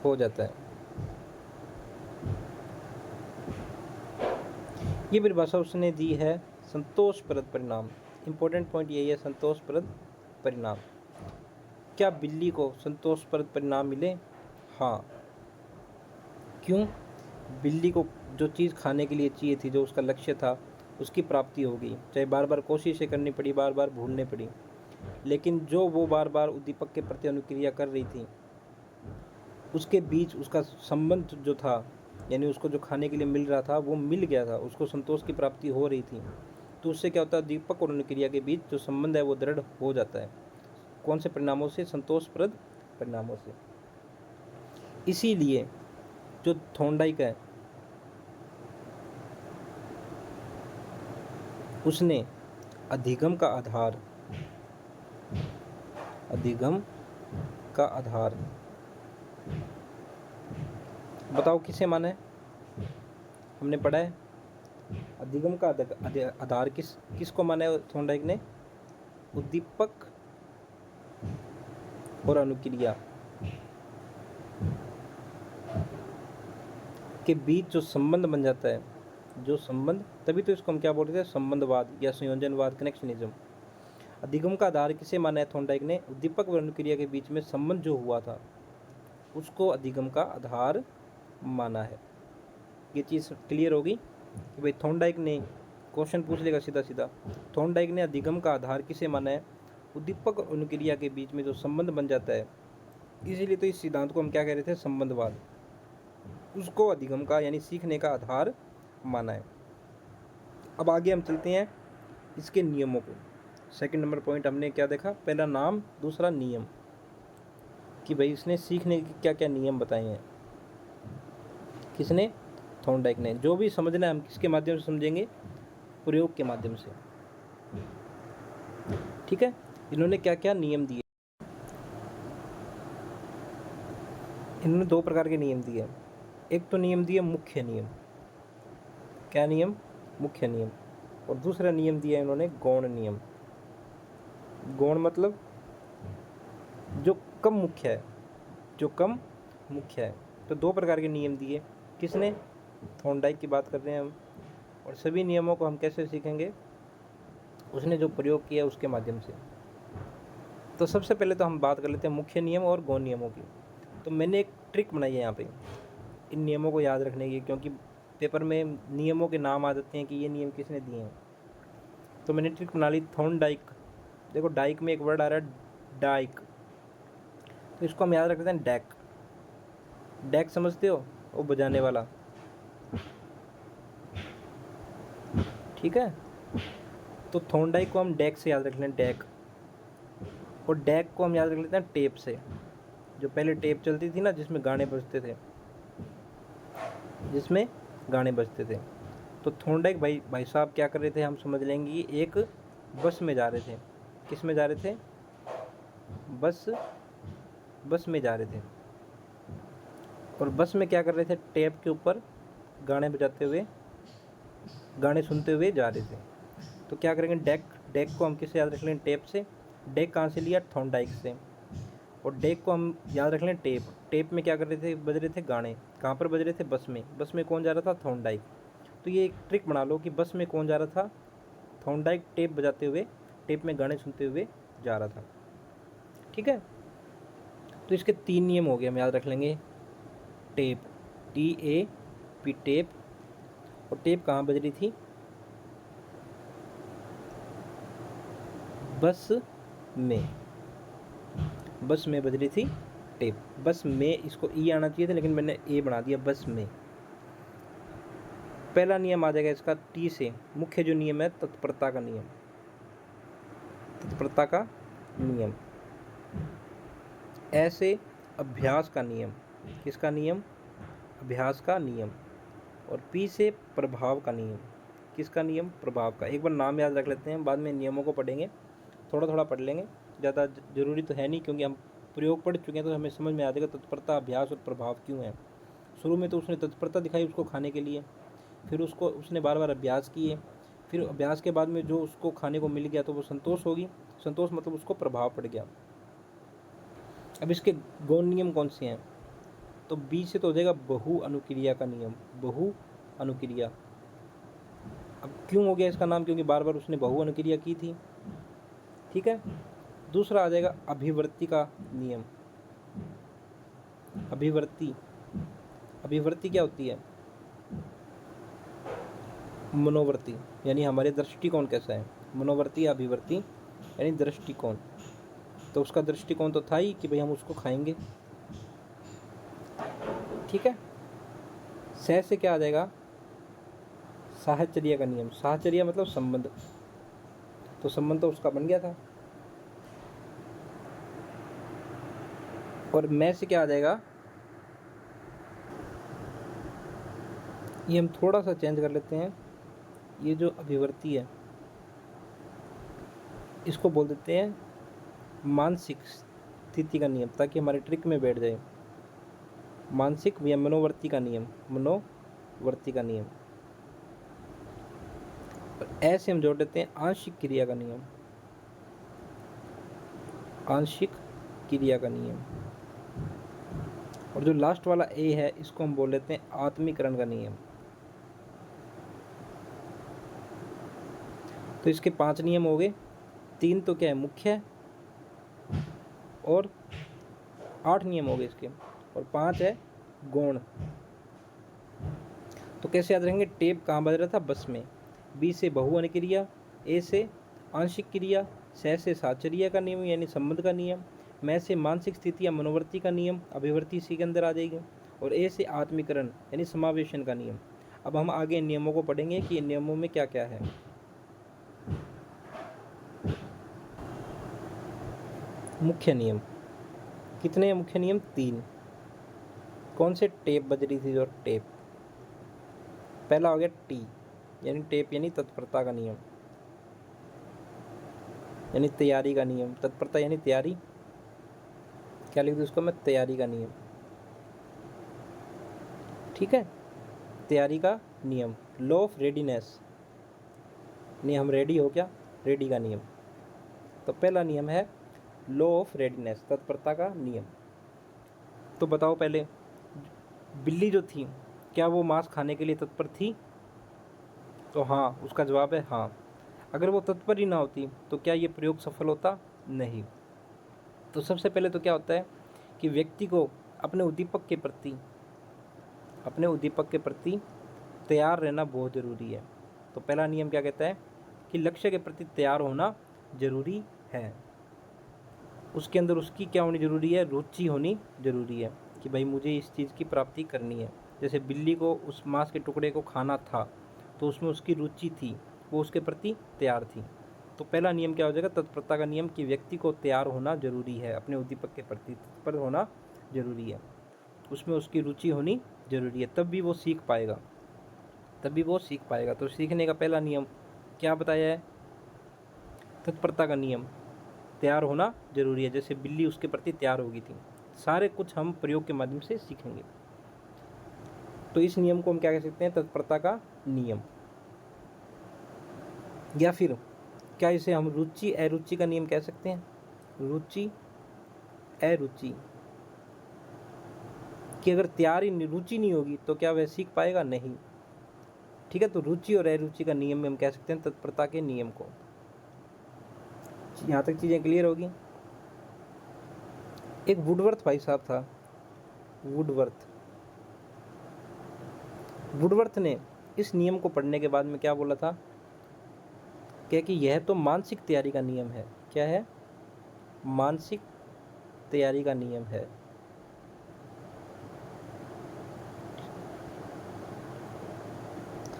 हो जाता है। ये परिभाषा उसने दी है संतोषप्रद परिणाम। इंपॉर्टेंट पॉइंट यही है, संतोषप्रद परिणाम। क्या बिल्ली को संतोषप्रद परिणाम मिले? हाँ। क्यों? बिल्ली को जो चीज़ खाने के लिए चाहिए थी, जो उसका लक्ष्य था, उसकी प्राप्ति हो गई, चाहे बार बार कोशिशें करनी पड़ी, बार बार भूलने पड़ी, लेकिन जो वो बार बार उद्दीपक के प्रति अनुक्रिया कर रही थी, उसके बीच उसका संबंध जो था यानी उसको जो खाने के लिए मिल रहा था वो मिल गया था, उसको संतोष की प्राप्ति हो रही थी। तो उससे क्या होता है, दीपक और अनुक्रिया के बीच जो संबंध है वो दृढ़ हो जाता है। कौन से परिणामों से? संतोषप्रद परिणामों से। इसीलिए जो थॉर्नडाइक है उसने अधिगम का आधार बताओ किसे माना है? हमने पढ़ा है अधिगम का आधार किसको माना है थॉर्नडाइक ने? उद्दीपक और अनुक्रिया के बीच जो संबंध बन जाता है, जो संबंध, तभी तो इसको हम क्या बोलते हैं, संबंधवाद या संयोजनवाद, कनेक्शनिज्म। अधिगम का आधार किसे माना है थॉर्नडाइक ने? उद्दीपक और अनुक्रिया के बीच में संबंध जो हुआ था उसको अधिगम का आधार माना है। ये चीज़ क्लियर होगी कि भाई थॉर्नडाइक ने, क्वेश्चन पूछ लेगा सीधा सीधा, थॉर्नडाइक ने अधिगम का आधार किसे माना है? उद्दीपक और अनुक्रिया के बीच में जो संबंध बन जाता है, इसीलिए तो इस सिद्धांत को हम क्या कह रहे थे, संबंधवाद। उसको अधिगम का यानी सीखने का आधार माना है। अब आगे हम चलते हैं इसके नियमों को। सेकंड नंबर पॉइंट हमने क्या देखा? पहला नाम, दूसरा नियम, कि भाई इसने सीखने के क्या क्या नियम बताए हैं। किसने? थॉर्नडाइक ने। जो भी समझना है हम किसके माध्यम से समझेंगे? प्रयोग के माध्यम से। ठीक है, इन्होंने क्या क्या नियम दिए? इन्होंने दो प्रकार के नियम दिए। एक तो नियम दिया मुख्य नियम। क्या नियम? मुख्य नियम। और दूसरा नियम दिया इन्होंने गौण नियम। गौण मतलब जो कम मुख्य है, जो कम मुख्य है। तो दो प्रकार के नियम दिए। किसने? थॉर्नडाइक की बात कर रहे हैं हम। और सभी नियमों को हम कैसे सीखेंगे? उसने जो प्रयोग किया उसके माध्यम से। तो सबसे पहले तो हम बात कर लेते हैं मुख्य नियम और गौण नियमों की। तो मैंने एक ट्रिक बनाई है यहाँ पे इन नियमों को याद रखने की, क्योंकि पेपर में नियमों के नाम आ जाते हैं कि ये नियम किसने दिए हैं। तो मैंने ट्रिक बना ली, थॉर्नडाइक। देखो डाइक में एक वर्ड आ रहा है डाइक, तो इसको हम याद रखते हैं डैक। डैक समझते हो? वो बजाने वाला, ठीक है। तो थॉर्नडाइक को हम डैक से याद रख लें, डैक। और डैक को हम याद रख लेते हैं टेप से। जो पहले टेप चलती थी ना, जिसमें गाने बजते थे, तो थॉर्नडाइक भाई साहब क्या कर रहे थे, हम समझ लेंगे, एक बस में जा रहे थे। किस में जा रहे थे? बस में जा रहे थे। और बस में क्या कर रहे थे? टेप के ऊपर गाने बजाते हुए, गाने सुनते हुए जा रहे थे। तो क्या करेंगे, डैक को हम किससे याद रख लें? टेप से। डैक कहाँ से लिया? थॉर्नडाइक से। और डैक को हम याद रख लें टेप। टेप में क्या कर रहे थे? बज रहे थे गाने। कहाँ पर बज रहे थे? बस में। बस में कौन जा रहा था? थॉर्नडाइक। तो ये एक ट्रिक बना लो कि बस में कौन जा रहा था? थॉर्नडाइक टेप बजाते हुए, टेप में गाने सुनते हुए जा रहा था। ठीक है, तो इसके 3 नियम हो गए, हम याद रख लेंगे। Tape, TAP, tape. और टेप कहाँ बज रही थी? बस में बज रही थी टेप। बस में, इसको ई आना चाहिए था लेकिन मैंने ए बना दिया, बस में। पहला नियम आ जाएगा इसका टी से, मुख्य जो नियम है तत्परता का नियम। तत्परता का नियम। ऐसे अभ्यास का नियम। किसका नियम? अभ्यास का नियम। और पी से प्रभाव का नियम। किसका नियम? प्रभाव का। एक बार नाम याद रख लेते हैं, बाद में नियमों को पढ़ेंगे, थोड़ा थोड़ा पढ़ लेंगे, ज़्यादा जरूरी तो है नहीं, क्योंकि हम प्रयोग पढ़ चुके हैं तो हमें समझ में आ जाएगा तत्परता, अभ्यास और प्रभाव क्यों है। शुरू में तो उसने तत्परता दिखाई उसको खाने के लिए, फिर उसको उसने बार बार अभ्यास किए, फिर अभ्यास के बाद में जो उसको खाने को मिल गया तो वो संतोष होगी, संतोष मतलब उसको प्रभाव पड़ गया। अब इसके गौण नियम कौन से हैं? तो बी से तो हो जाएगा बहु अनुक्रिया का नियम। बहु अनुक्रिया। अब क्यों हो गया इसका नाम? क्योंकि बार बार उसने बहु अनुक्रिया की थी। ठीक है। दूसरा आ जाएगा अभिवृत्ति का नियम। अभिवृत्ति। अभिवृत्ति क्या होती है? मनोवृत्ति, यानी हमारे दृष्टिकोण कैसा है। मनोवृत्ति या अभिवृत्ति यानी दृष्टिकोण। तो उसका दृष्टिकोण तो था ही कि भाई हम उसको खाएंगे। ठीक है। सह से क्या आ जाएगा? साहचर्य का नियम। साहचर्य मतलब संबंध, तो संबंध तो उसका बन गया था। और मैं से क्या आ जाएगा? ये हम थोड़ा सा चेंज कर लेते हैं। ये जो अभिवृत्ति है इसको बोल देते हैं मानसिक स्थिति का नियम, ताकि हमारे ट्रिक में बैठ जाए। मानसिक या मनोवर्ती का नियम। मनोवर्ती का नियम। और ऐसे हम जोड़ देते हैं आंशिक क्रिया का नियम। आंशिक क्रिया का नियम। और जो लास्ट वाला ए है इसको हम बोल लेते हैं आत्मीकरण का नियम। तो इसके 5 नियम हो गए। 3 तो क्या है? मुख्य है। और 8 नियम हो गए इसके, और 5 है गौण। तो कैसे याद रहेंगे? टेप कहाँ बज रहा था? बस में। बी से बहु अनुक्रिया, ए से आंशिक क्रिया, सह से साहचर्य का नियम यानी संबंध का नियम, मैं से मानसिक स्थिति या मनोवृत्ति का नियम, अभिवृत्ति इसी के अंदर आ जाएगी, और ए से आत्मीकरण यानी समावेशन का नियम। अब हम आगे नियमों को पढ़ेंगे कि इन नियमों में क्या क्या है। मुख्य नियम कितने हैं? मुख्य नियम 3। कौन से? टेप बज रही थी जो टेप। पहला हो गया टी यानी टेप यानी तत्परता का नियम, यानी तैयारी का नियम। तत्परता यानी तैयारी। क्या लिख दूँ उसको मैं? तैयारी का नियम। ठीक है। तैयारी का नियम। लॉ ऑफ रेडीनेस, नहीं हम रेडी हो क्या? रेडी का नियम। तो पहला नियम है लॉ ऑफ रेडीनेस, तत्परता का नियम। तो बताओ पहले, बिल्ली जो थी क्या वो मांस खाने के लिए तत्पर थी? तो हाँ, उसका जवाब है हाँ। अगर वो तत्पर ही ना होती तो क्या ये प्रयोग सफल होता? नहीं। तो सबसे पहले तो क्या होता है कि व्यक्ति को अपने उद्दीपक के प्रति तैयार रहना बहुत ज़रूरी है। तो पहला नियम क्या कहता है कि लक्ष्य के प्रति तैयार होना ज़रूरी है। उसके अंदर उसकी क्या होनी ज़रूरी है? रुचि होनी ज़रूरी है कि भाई मुझे इस चीज़ की प्राप्ति करनी है। जैसे बिल्ली को उस मांस के टुकड़े को खाना था तो उसमें उसकी रुचि थी, वो उसके प्रति तैयार थी। तो पहला नियम क्या हो जाएगा? तत्परता का नियम कि व्यक्ति को तैयार होना ज़रूरी है, अपने उद्दीपक के प्रति तत्पर होना ज़रूरी है, उसमें उसकी रुचि होनी ज़रूरी है, तब भी वो सीख पाएगा। तो सीखने का पहला नियम क्या बताया है? तत्परता का नियम, तैयार होना ज़रूरी है। जैसे बिल्ली उसके प्रति तैयार होगी थी। सारे कुछ हम प्रयोग के माध्यम से सीखेंगे। तो इस नियम को हम क्या कह सकते हैं? तत्परता का नियम। या फिर क्या इसे हम रुचि अरुचि का नियम कह सकते हैं? रुचि अरुचि कि अगर रुचि नहीं होगी तो क्या वह सीख पाएगा? नहीं। ठीक है। तो रुचि और अरुचि का नियम में हम कह सकते हैं तत्परता के नियम को। यहाँ तक चीज़ें क्लियर होगी। एक वुडवर्थ भाई साहब था, वुडवर्थ ने इस नियम को पढ़ने के बाद में क्या बोला था? क्या कि यह तो मानसिक तैयारी का नियम है। क्या है? मानसिक तैयारी का नियम है।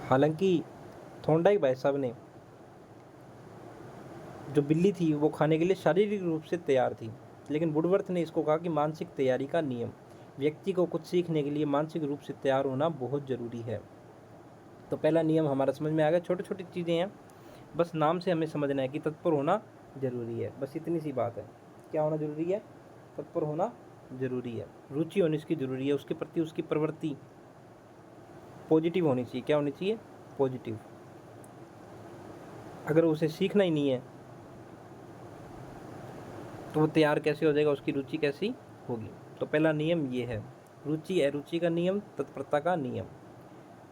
हालांकि थॉर्नडाइक भाई साहब ने जो बिल्ली थी वो खाने के लिए शारीरिक रूप से तैयार थी, लेकिन वुडवर्थ ने इसको कहा कि मानसिक तैयारी का नियम, व्यक्ति को कुछ सीखने के लिए मानसिक रूप से तैयार होना बहुत ज़रूरी है। तो पहला नियम हमारा समझ में आ गया। छोटी छोटी चीज़ें हैं, बस नाम से हमें समझना है कि तत्पर होना ज़रूरी है, बस इतनी सी बात है। क्या होना ज़रूरी है? तत्पर होना ज़रूरी है, रुचि होनी इसकी ज़रूरी है, उसके प्रति उसकी प्रवृत्ति पॉजिटिव होनी चाहिए। क्या होनी चाहिए? पॉजिटिव। अगर उसे सीखना ही नहीं है तो वो तैयार कैसे हो जाएगा, उसकी रुचि कैसी होगी? तो पहला नियम ये है, रुचि है, रुचि का नियम, तत्परता का नियम।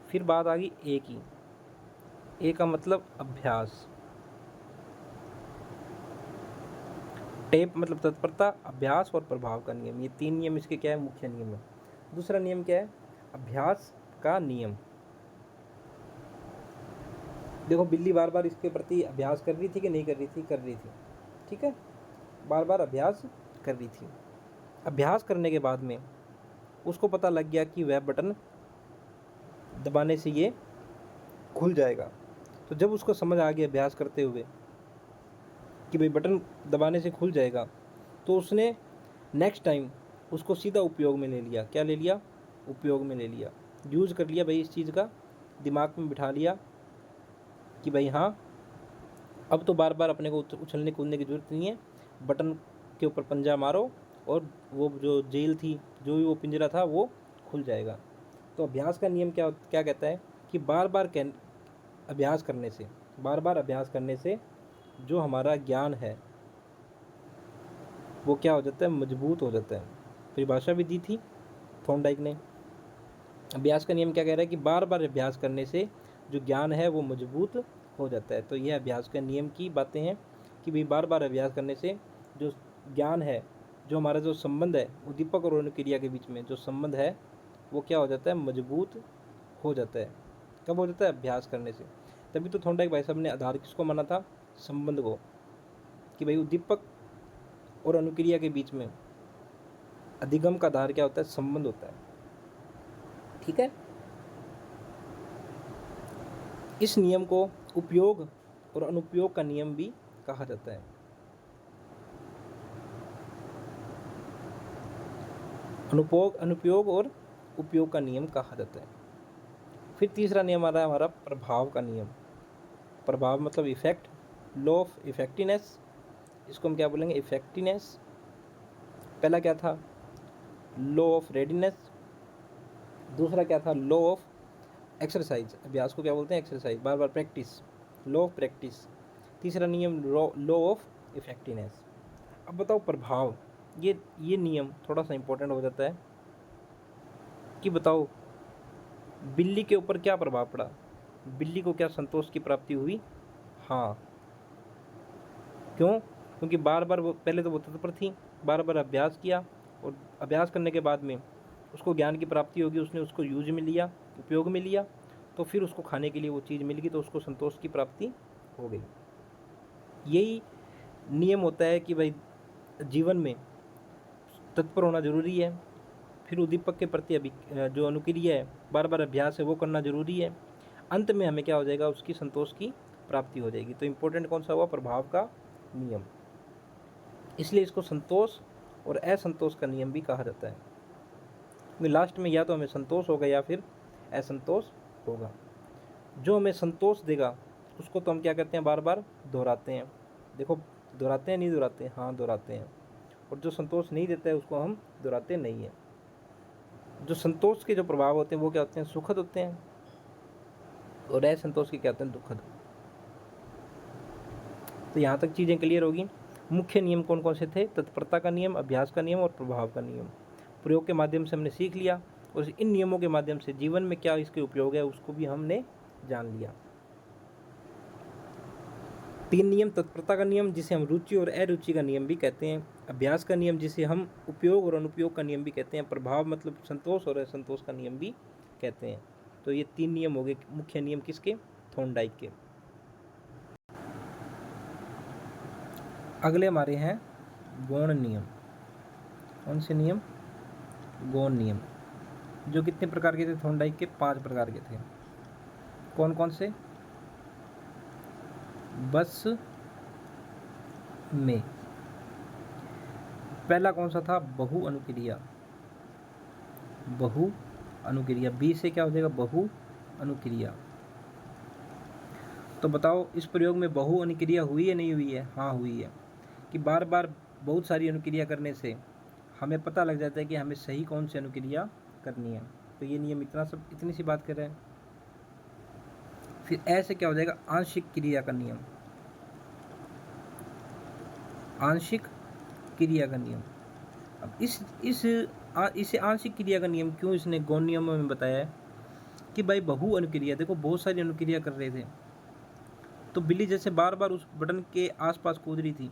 फिर बात आ गई ए की। ए का मतलब अभ्यास। टेप मतलब तत्परता, अभ्यास और प्रभाव का नियम। ये तीन नियम इसके क्या है? मुख्य नियम है। दूसरा नियम क्या है? अभ्यास का नियम। देखो बिल्ली बार बार इसके प्रति अभ्यास कर रही थी कि नहीं कर रही थी? कर रही थी, ठीक है, बार बार अभ्यास कर रही थी। अभ्यास करने के बाद में उसको पता लग गया कि वह बटन दबाने से ये खुल जाएगा। तो जब उसको समझ आ गया अभ्यास करते हुए कि भाई बटन दबाने से खुल जाएगा, तो उसने नेक्स्ट टाइम उसको सीधा उपयोग में ले लिया। क्या ले लिया? उपयोग में ले लिया, यूज़ कर लिया भाई, इस चीज़ का दिमाग में बिठा लिया कि भाई हाँ, अब तो बार बार अपने को उछलने कूदने की ज़रूरत नहीं है, बटन के ऊपर पंजा मारो और वो जो जेल थी, जो भी वो पिंजरा था, वो खुल जाएगा। तो अभ्यास का नियम क्या क्या कहता है कि बार बार अभ्यास करने से, बार बार अभ्यास करने से जो हमारा ज्ञान है वो क्या हो जाता है? मजबूत हो जाता है। परिभाषा भी दी थी थॉर्नडाइक ने। अभ्यास का नियम क्या कह रहा है कि बार बार अभ्यास करने से जो ज्ञान है वो मजबूत हो जाता है। तो यह अभ्यास के नियम की बातें हैं कि भाई बार बार अभ्यास करने से जो ज्ञान है, जो हमारा जो संबंध है उद्दीपक और अनुक्रिया के बीच में जो संबंध है वो क्या हो जाता है? मजबूत हो जाता है। कब हो जाता है? अभ्यास करने से। तभी तो थॉर्नडाइक भाई साहब ने आधार किसको माना था? संबंध को, कि भाई उद्दीपक और अनुक्रिया के बीच में अधिगम का आधार क्या होता है? संबंध होता है, ठीक है। इस नियम को उपयोग और अनुपयोग का नियम भी कहा जाता है। अनुपयोग और उपयोग का नियम कहा जाता है। फिर तीसरा नियम आ रहा है हमारा प्रभाव का नियम। प्रभाव मतलब इफेक्ट, लॉ ऑफ इफेक्टिवनेस, इसको हम क्या बोलेंगे? इफेक्टिवनेस। पहला क्या था? Law of readiness. दूसरा क्या था? Law of exercise. अभ्यास को क्या बोलते हैं? Exercise, bar bar practice, law of practice. तीसरा नियम लॉ ऑफ इफेक्टिवनेस। अब बताओ प्रभाव, ये नियम थोड़ा सा इंपॉर्टेंट हो जाता है कि बताओ बिल्ली के ऊपर क्या प्रभाव पड़ा? बिल्ली को क्या संतोष की प्राप्ति हुई? हाँ। क्यों? क्योंकि बार बार वो, पहले तो वो तत्पर थी, बार बार अभ्यास किया और अभ्यास करने के बाद में उसको ज्ञान की प्राप्ति होगी, उसने उसको यूज में लिया, उपयोग में लिया, तो फिर उसको खाने के लिए वो चीज़ मिल गई, तो उसको संतोष की प्राप्ति हो गई। यही नियम होता है कि भाई जीवन में तत्पर होना जरूरी है, फिर उद्दीपक के प्रति जो अनुक्रिया है, बार बार अभ्यास है, वो करना जरूरी है। अंत में हमें क्या हो जाएगा? उसकी संतोष की प्राप्ति हो जाएगी। तो इम्पोर्टेंट कौन सा हुआ? प्रभाव का नियम। इसलिए इसको संतोष और असंतोष का नियम भी कहा जाता है। लास्ट में या तो हमें संतोष होगा या फिर असंतोष होगा। जो हमें संतोष देगा उसको तो हम क्या करते हैं? बार बार दोहराते हैं। देखो, दोहराते हैं नहीं दोहराते? हाँ, दोहराते हैं। और जो संतोष नहीं देता है उसको हम दोहराते नहीं हैं। जो संतोष के जो प्रभाव होते हैं वो क्या होते हैं? सुखद होते हैं, और असंतोष के क्या होते हैं? दुखद। तो यहाँ तक चीज़ें क्लियर होगी। मुख्य नियम कौन कौन से थे? तत्परता का नियम, अभ्यास का नियम और प्रभाव का नियम। प्रयोग के माध्यम से हमने सीख लिया, और इन नियमों के माध्यम से जीवन में क्या इसके उपयोग है उसको भी हमने जान लिया। 3 नियम: तत्परता का नियम जिसे हम रुचि और अरुचि का नियम भी कहते हैं, अभ्यास का नियम जिसे हम उपयोग और अनुपयोग का नियम भी कहते हैं, प्रभाव मतलब संतोष और असंतोष का नियम भी कहते हैं। तो ये 3 नियम हो गए मुख्य नियम किसके? थॉर्नडाइक के। अगले हमारे हैं गौण नियम। कौन से नियम? गौण नियम। जो कितने प्रकार के थे? थॉर्नडाइक के 5 प्रकार के थे। कौन कौन से? बस, में। पहला कौन सा था? बहु अनुक्रिया। बहु अनुक्रिया, बी से क्या हो जाएगा? बहु अनुक्रिया। तो बताओ इस प्रयोग में बहु अनुक्रिया हुई है नहीं हुई है? हाँ हुई है, कि बार बार बहुत सारी अनुक्रिया करने से हमें पता लग जाता है कि हमें सही कौन सी अनुक्रिया करनी है। तो ये नियम इतनी सी बात कर रहे हैं। फिर ऐसे क्या हो जाएगा? आंशिक क्रिया का नियम। आंशिक क्रिया का नियम। अब इसे आंशिक क्रिया का नियम क्यों इसने गौण नियमों में बताया है? कि भाई बहु अनुक्रिया, देखो बहुत सारी अनुक्रिया कर रहे थे, तो बिल्ली जैसे बार बार उस बटन के आसपास कूद रही थी।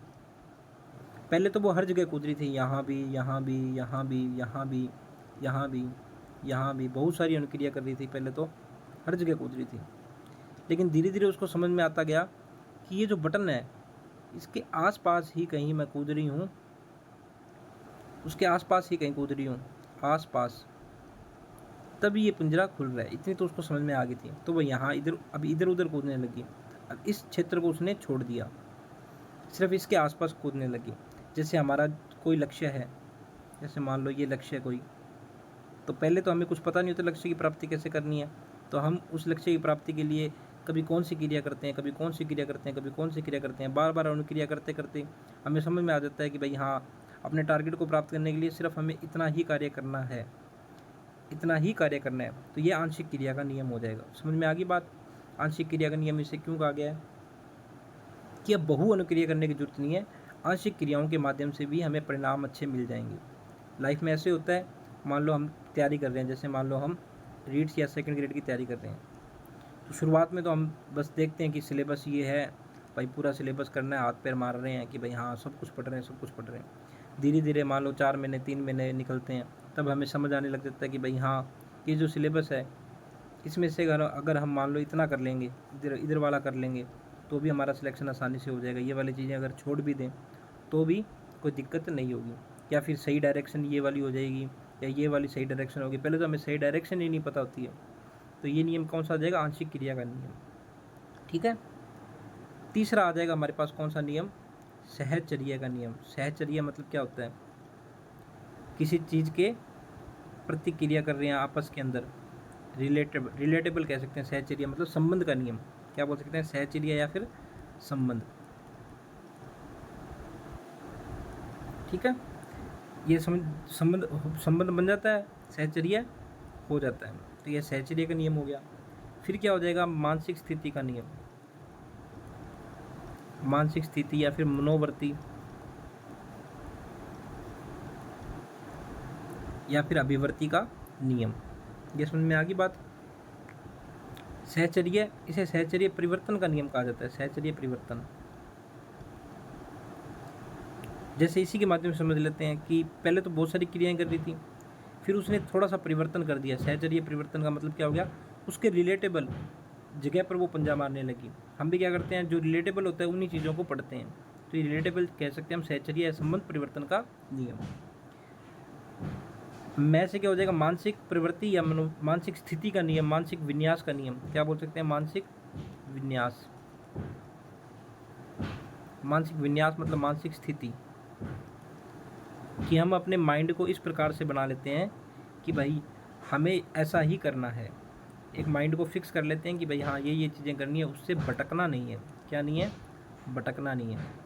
पहले तो वो हर जगह कूद रही थी, यहाँ भी, यहाँ भी, यहाँ भी, यहाँ भी, यहाँ भी, यहाँ भी, बहुत सारी अनुक्रिया कर रही थी। पहले तो हर जगह कूद रही थी, लेकिन धीरे धीरे उसको समझ में आता गया कि ये जो बटन है इसके आसपास ही कहीं मैं कूद रही हूँ, उसके आसपास ही कहीं कूद रही हूँ, आसपास, तभी ये पिंजरा खुल रहा है। इतनी तो उसको समझ में आ गई थी। तो वो यहाँ अभी इधर उधर कूदने लगी। अब इस क्षेत्र को उसने छोड़ दिया, सिर्फ इसके आसपास कूदने लगी। जैसे हमारा कोई लक्ष्य है, जैसे मान लो ये लक्ष्य है कोई, तो पहले तो हमें कुछ पता नहीं होता लक्ष्य की प्राप्ति कैसे करनी है। तो हम उस लक्ष्य की प्राप्ति के लिए कभी कौन सी क्रिया करते हैं, कभी कौन सी क्रिया करते हैं, कभी कौन सी क्रिया करते हैं। बार बार अनुक्रिया करते करते हमें समझ में आ जाता है कि भाई हाँ, अपने टारगेट को प्राप्त करने के लिए सिर्फ हमें इतना ही कार्य करना है, इतना ही कार्य करना है। तो ये आंशिक क्रिया का नियम हो जाएगा। समझ में आ गई बात? आंशिक क्रिया का नियम इसे क्यों कहा गया है कि अब बहु अनुक्रिया करने की जरूरत नहीं है, आंशिक क्रियाओं के माध्यम से भी हमें परिणाम अच्छे मिल जाएंगे। लाइफ में ऐसे होता है, मान लो हम तैयारी कर रहे हैं, जैसे मान लो हम रीड्स या सेकंड ग्रेड की तैयारी कर रहे हैं, तो शुरुआत में तो हम बस देखते हैं कि सिलेबस ये है, भाई पूरा सिलेबस करना है, हाथ पैर मार रहे हैं कि भाई हाँ सब कुछ पढ़ रहे हैं, सब कुछ पढ़ रहे हैं। धीरे धीरे मान लो 4 महीने 3 महीने निकलते हैं, तब हमें समझ आने लग जाता है कि भाई हाँ, ये जो सिलेबस है इसमें से अगर हम मान लो इतना कर लेंगे, इधर वाला कर लेंगे, तो भी हमारा सिलेक्शन आसानी से हो जाएगा। ये वाली चीज़ें अगर छोड़ भी दें तो भी कोई दिक्कत नहीं होगी, या फिर सही डायरेक्शन ये वाली हो जाएगी, या ये वाली सही डायरेक्शन होगी। पहले तो हमें सही डायरेक्शन ही नहीं पता होती है। तो ये नियम कौन सा आ जाएगा? आंशिक क्रिया का नियम। ठीक है। तीसरा आ जाएगा हमारे पास कौन सा नियम? सहचर्या का नियम। सहचर्या मतलब क्या होता है? किसी चीज़ के प्रतिक्रिया कर रहे हैं आपस के अंदर, रिलेटेबल कह सकते हैं। सहचर्या मतलब संबंध का नियम, क्या बोल सकते हैं? सहचर्या या फिर संबंध। ठीक है, ये संबंध बन जाता है, सहचर्या हो जाता है। तो यह सहचर्या का नियम हो गया। फिर क्या हो जाएगा? मानसिक स्थिति का नियम। मानसिक स्थिति या फिर मनोवृत्ति या फिर अभिवृत्ति का नियम। ये समझ में आ गई बात? सहचर्या, इसे सहचर्या परिवर्तन का नियम कहा जाता है। सहचर्या परिवर्तन, जैसे इसी के माध्यम से समझ लेते हैं कि पहले तो बहुत सारी क्रियाएं कर रही थी, फिर उसने थोड़ा सा परिवर्तन कर दिया। सहचर्या परिवर्तन का मतलब क्या हो गया? उसके रिलेटेबल जगह पर वो पंजा मारने लगी। हम भी क्या करते हैं, जो रिलेटेबल होता है उन्हीं चीज़ों को पढ़ते हैं। तो ये रिलेटेबल कह सकते हैं हम, सहचर्या या संबंध परिवर्तन का नियम। में से क्या हो जाएगा? मानसिक प्रवृत्ति या मानसिक स्थिति का नियम, मानसिक विन्यास का नियम। क्या बोल सकते हैं? मानसिक विन्यास। मानसिक विन्यास मतलब मानसिक स्थिति, कि हम अपने माइंड को इस प्रकार से बना लेते हैं कि भाई हमें ऐसा ही करना है। एक माइंड को फिक्स कर लेते हैं कि भाई हाँ ये चीज़ें करनी है, उससे भटकना नहीं है। क्या नहीं है? भटकना नहीं है।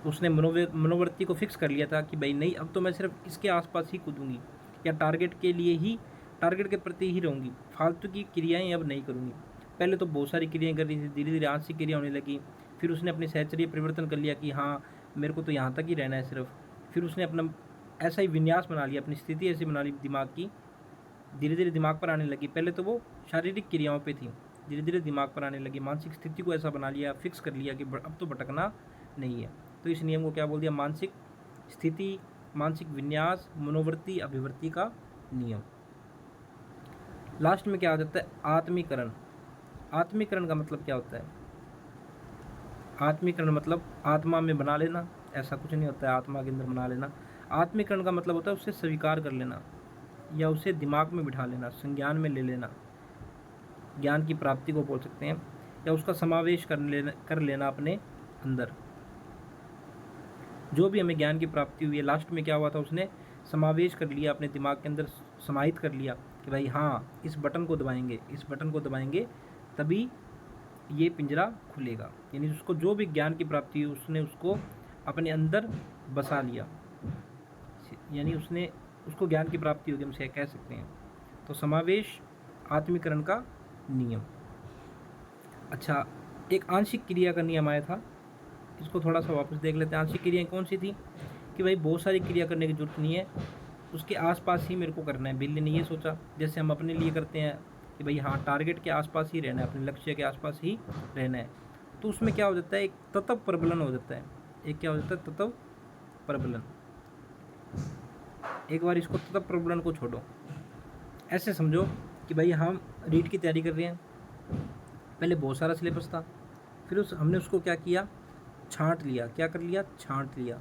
उसने मनोवृत्ति को फिक्स कर लिया था कि भाई नहीं, अब तो मैं सिर्फ इसके आसपास ही कूदूंगी, या टारगेट के लिए ही, टारगेट के प्रति ही रहूँगी, फालतू की क्रियाएं अब नहीं करूँगी। पहले तो बहुत सारी क्रियाएं कर रही थी, धीरे धीरे आंशिक क्रिया होने लगी। फिर उसने अपने सहचर्य परिवर्तन कर लिया कि हाँ मेरे को तो यहाँ तक ही रहना है सिर्फ। फिर उसने अपना ऐसा ही विन्यास बना लिया, अपनी स्थिति ऐसी बना ली दिमाग की, धीरे धीरे दिमाग पर आने लगी। पहले तो वो शारीरिक क्रियाओं पे थी, धीरे धीरे दिमाग पर आने लगी। मानसिक स्थिति को ऐसा बना लिया, फिक्स कर लिया कि अब तो भटकना नहीं है। तो इस नियम को क्या बोल दिया? मानसिक स्थिति, मानसिक विन्यास, मनोवृत्ति, अभिवृत्ति का नियम। लास्ट में क्या आ जाता है? आत्मीकरण। आत्मीकरण का मतलब क्या होता है? आत्मीकरण मतलब आत्मा में बना लेना, ऐसा कुछ नहीं होता है आत्मा के अंदर बना लेना। आत्मीकरण का मतलब होता है उसे स्वीकार कर लेना, या उसे दिमाग में बिठा लेना, संज्ञान में ले लेना, ज्ञान की प्राप्ति को बोल सकते हैं, या उसका समावेश कर लेना अपने अंदर। जो भी हमें ज्ञान की प्राप्ति हुई है, लास्ट में क्या हुआ था, उसने समावेश कर लिया, अपने दिमाग के अंदर समाहित कर लिया कि भाई हाँ, इस बटन को दबाएंगे, इस बटन को दबाएंगे तभी ये पिंजरा खुलेगा। यानी उसको जो भी ज्ञान की प्राप्ति हुई, उसने उसको अपने अंदर बसा लिया, यानी उसने उसको ज्ञान की प्राप्ति होगी, हम से कह सकते हैं। तो समावेश आत्मीकरण का नियम। अच्छा, एक आंशिक क्रिया का नियम आया था, इसको थोड़ा सा वापस देख लेते हैं। आंशिक क्रियाएं कौन सी थी कि भाई बहुत सारी क्रिया करने की जरूरत नहीं है, उसके आसपास ही मेरे को करना है। बिल्ली ने ये सोचा, जैसे हम अपने लिए करते हैं कि भाई हाँ, टारगेट के आसपास ही रहना है, अपने लक्ष्य के आसपास ही रहना है। तो उसमें क्या हो जाता है, एक तत्व प्रबलन हो जाता है। एक क्या हो जाता है, तत्व प्रबलन। एक बार इसको तत्व प्रबलन को छोड़ो, ऐसे समझो कि भाई हम रीट की तैयारी कर रहे हैं। पहले बहुत सारा सिलेबस था, फिर हमने उसको क्या किया, छांट लिया। क्या कर लिया, छांट लिया।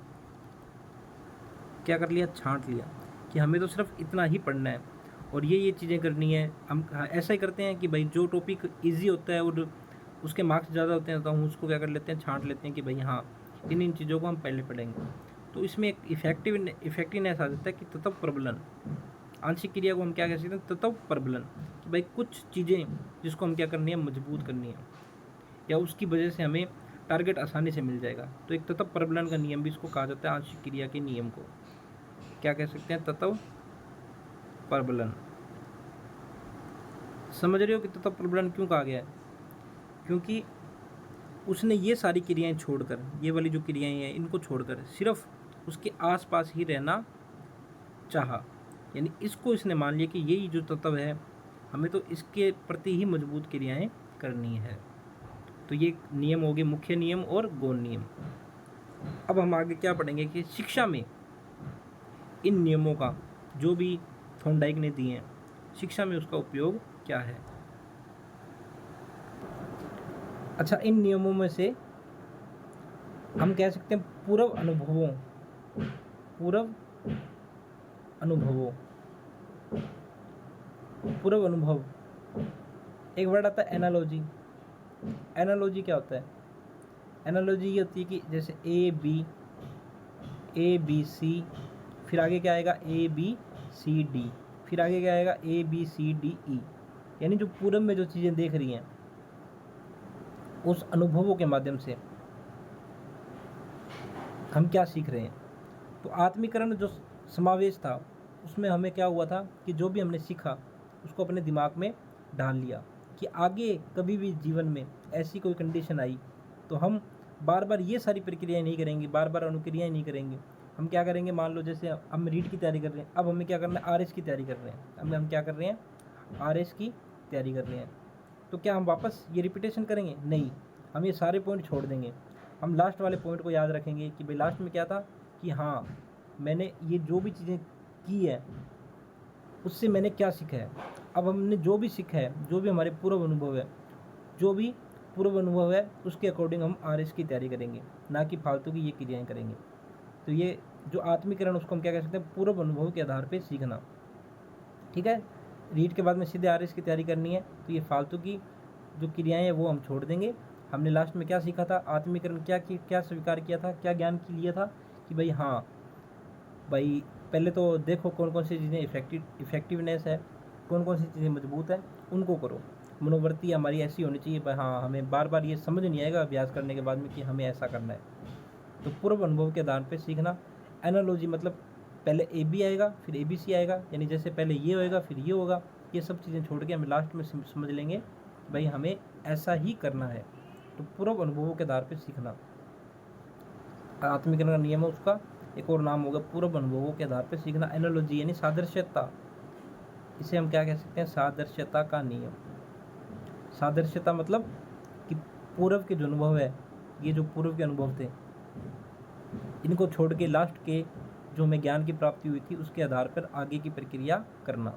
क्या कर लिया, छांट लिया कि हमें तो सिर्फ इतना ही पढ़ना है और ये चीज़ें करनी है। हम ऐसा ही करते हैं कि भाई जो टॉपिक इजी होता है और उसके मार्क्स ज़्यादा होते हैं, तो हम उसको क्या कर लेते हैं, छांट लेते हैं कि भाई हाँ, इन चीज़ों को हम पहले पढ़ेंगे। तो इसमें एक इफेक्टिवनेस आ जाता है कि तत्व प्रबलन। आंशिक क्रिया को हम क्या कह सकते हैं, तत्व प्रबलन। कि भाई कुछ चीज़ें जिसको हम क्या करनी है, मजबूत करनी है, या उसकी वजह से हमें टारगेट आसानी से मिल जाएगा। तो एक तत्व प्रबलन का नियम भी इसको कहा जाता है, आंशिक क्रिया के नियम को क्या कह सकते हैं, तत्व प्रबलन। समझ रहे हो कि तत्व प्रबलन क्यों कहा गया है? क्योंकि उसने ये सारी क्रियाएं छोड़कर, ये वाली जो क्रियाएं हैं इनको छोड़कर सिर्फ उसके आसपास ही रहना चाहा। यानी इसको इसने मान लिया कि यही जो तत्व है, हमें तो इसके प्रति ही मजबूत क्रियाएं करनी है। तो ये नियम हो गए मुख्य नियम और गौण नियम। अब हम आगे क्या पढ़ेंगे कि शिक्षा में इन नियमों का, जो भी थॉर्नडाइक ने दिए हैं, शिक्षा में उसका उपयोग क्या है। अच्छा, इन नियमों में से हम कह सकते हैं पूर्व अनुभवों, पूर्व अनुभव। एक वर्ड आता है एनालॉजी। एनालॉजी क्या होता है, एनालॉजी ये होती है कि जैसे ए बी सी, फिर आगे क्या आएगा, ए बी सी डी, फिर आगे क्या आएगा, A B C D E. यानी जो पूर्व में जो चीज़ें देख रही हैं, उस अनुभवों के माध्यम से हम क्या सीख रहे हैं। तो आत्मीकरण जो समावेश था, उसमें हमें क्या हुआ था कि जो भी हमने सीखा उसको अपने दिमाग में डाल लिया कि आगे कभी भी जीवन में ऐसी कोई कंडीशन आई तो हम बार बार ये सारी प्रक्रियाएं नहीं करेंगे, बार बार अनुक्रियाएं नहीं करेंगे। हम क्या करेंगे, मान लो जैसे हम रीट की तैयारी कर रहे हैं, अब हमें क्या करना है, आर एस की तैयारी कर रहे हैं। अब हम क्या कर रहे हैं, आर एस की तैयारी कर रहे हैं। तो क्या हम वापस ये रिपीटेशन करेंगे? नहीं, हम ये सारे पॉइंट छोड़ देंगे। हम लास्ट वाले पॉइंट को याद रखेंगे कि भाई लास्ट में क्या था कि हाँ, मैंने ये जो भी चीज़ें की है उससे मैंने क्या सीखा है। अब हमने जो भी सीखा है, जो भी हमारे पूर्व अनुभव है, जो भी पूर्व अनुभव है, उसके अकॉर्डिंग हम आर एस की तैयारी करेंगे, ना कि फालतू की ये क्रियाएँ करेंगे। तो ये जो आत्मीकरण, उसको हम क्या कह सकते हैं, पूर्व अनुभव के आधार पर सीखना। ठीक है, रीड के बाद में सीधे आर एस की तैयारी करनी है, तो ये फालतू की जो क्रियाएँ हैं वो हम छोड़ देंगे। हमने लास्ट में क्या सीखा था, आत्मीकरण क्या स्वीकार किया था, क्या ज्ञान की लिया था कि भाई हाँ, भाई पहले तो देखो कौन कौन सी चीज़ें इफेक्टिवनेस है, कौन कौन सी चीज़ें मजबूत है, उनको करो। मनोवृत्ति हमारी ऐसी होनी चाहिए, भाई हाँ, हमें बार बार ये समझ नहीं आएगा अभ्यास करने के बाद में कि हमें ऐसा करना है। तो पूर्व अनुभव के आधार पर सीखना। एनालॉजी मतलब पहले ए बी आएगा, फिर ए बी सी आएगा, यानी जैसे पहले ये होएगा फिर ये होगा। ये सब चीज़ें छोड़ के हमें लास्ट में समझ लेंगे भाई हमें ऐसा ही करना है। तो पूर्व अनुभवों के आधार पर सीखना आत्मीकरण का नियम है। उसका एक और नाम होगा पूर्व अनुभवों के आधार पर सीखना। एनालॉजी यानी सादृश्यता, इसे हम क्या कह सकते हैं, सादृश्यता का नियम। सादृश्यता मतलब कि पूर्व के जो अनुभव है, ये जो पूर्व के अनुभव थे, इनको छोड़ के लास्ट के जो हमें ज्ञान की प्राप्ति हुई थी उसके आधार पर आगे की प्रक्रिया करना।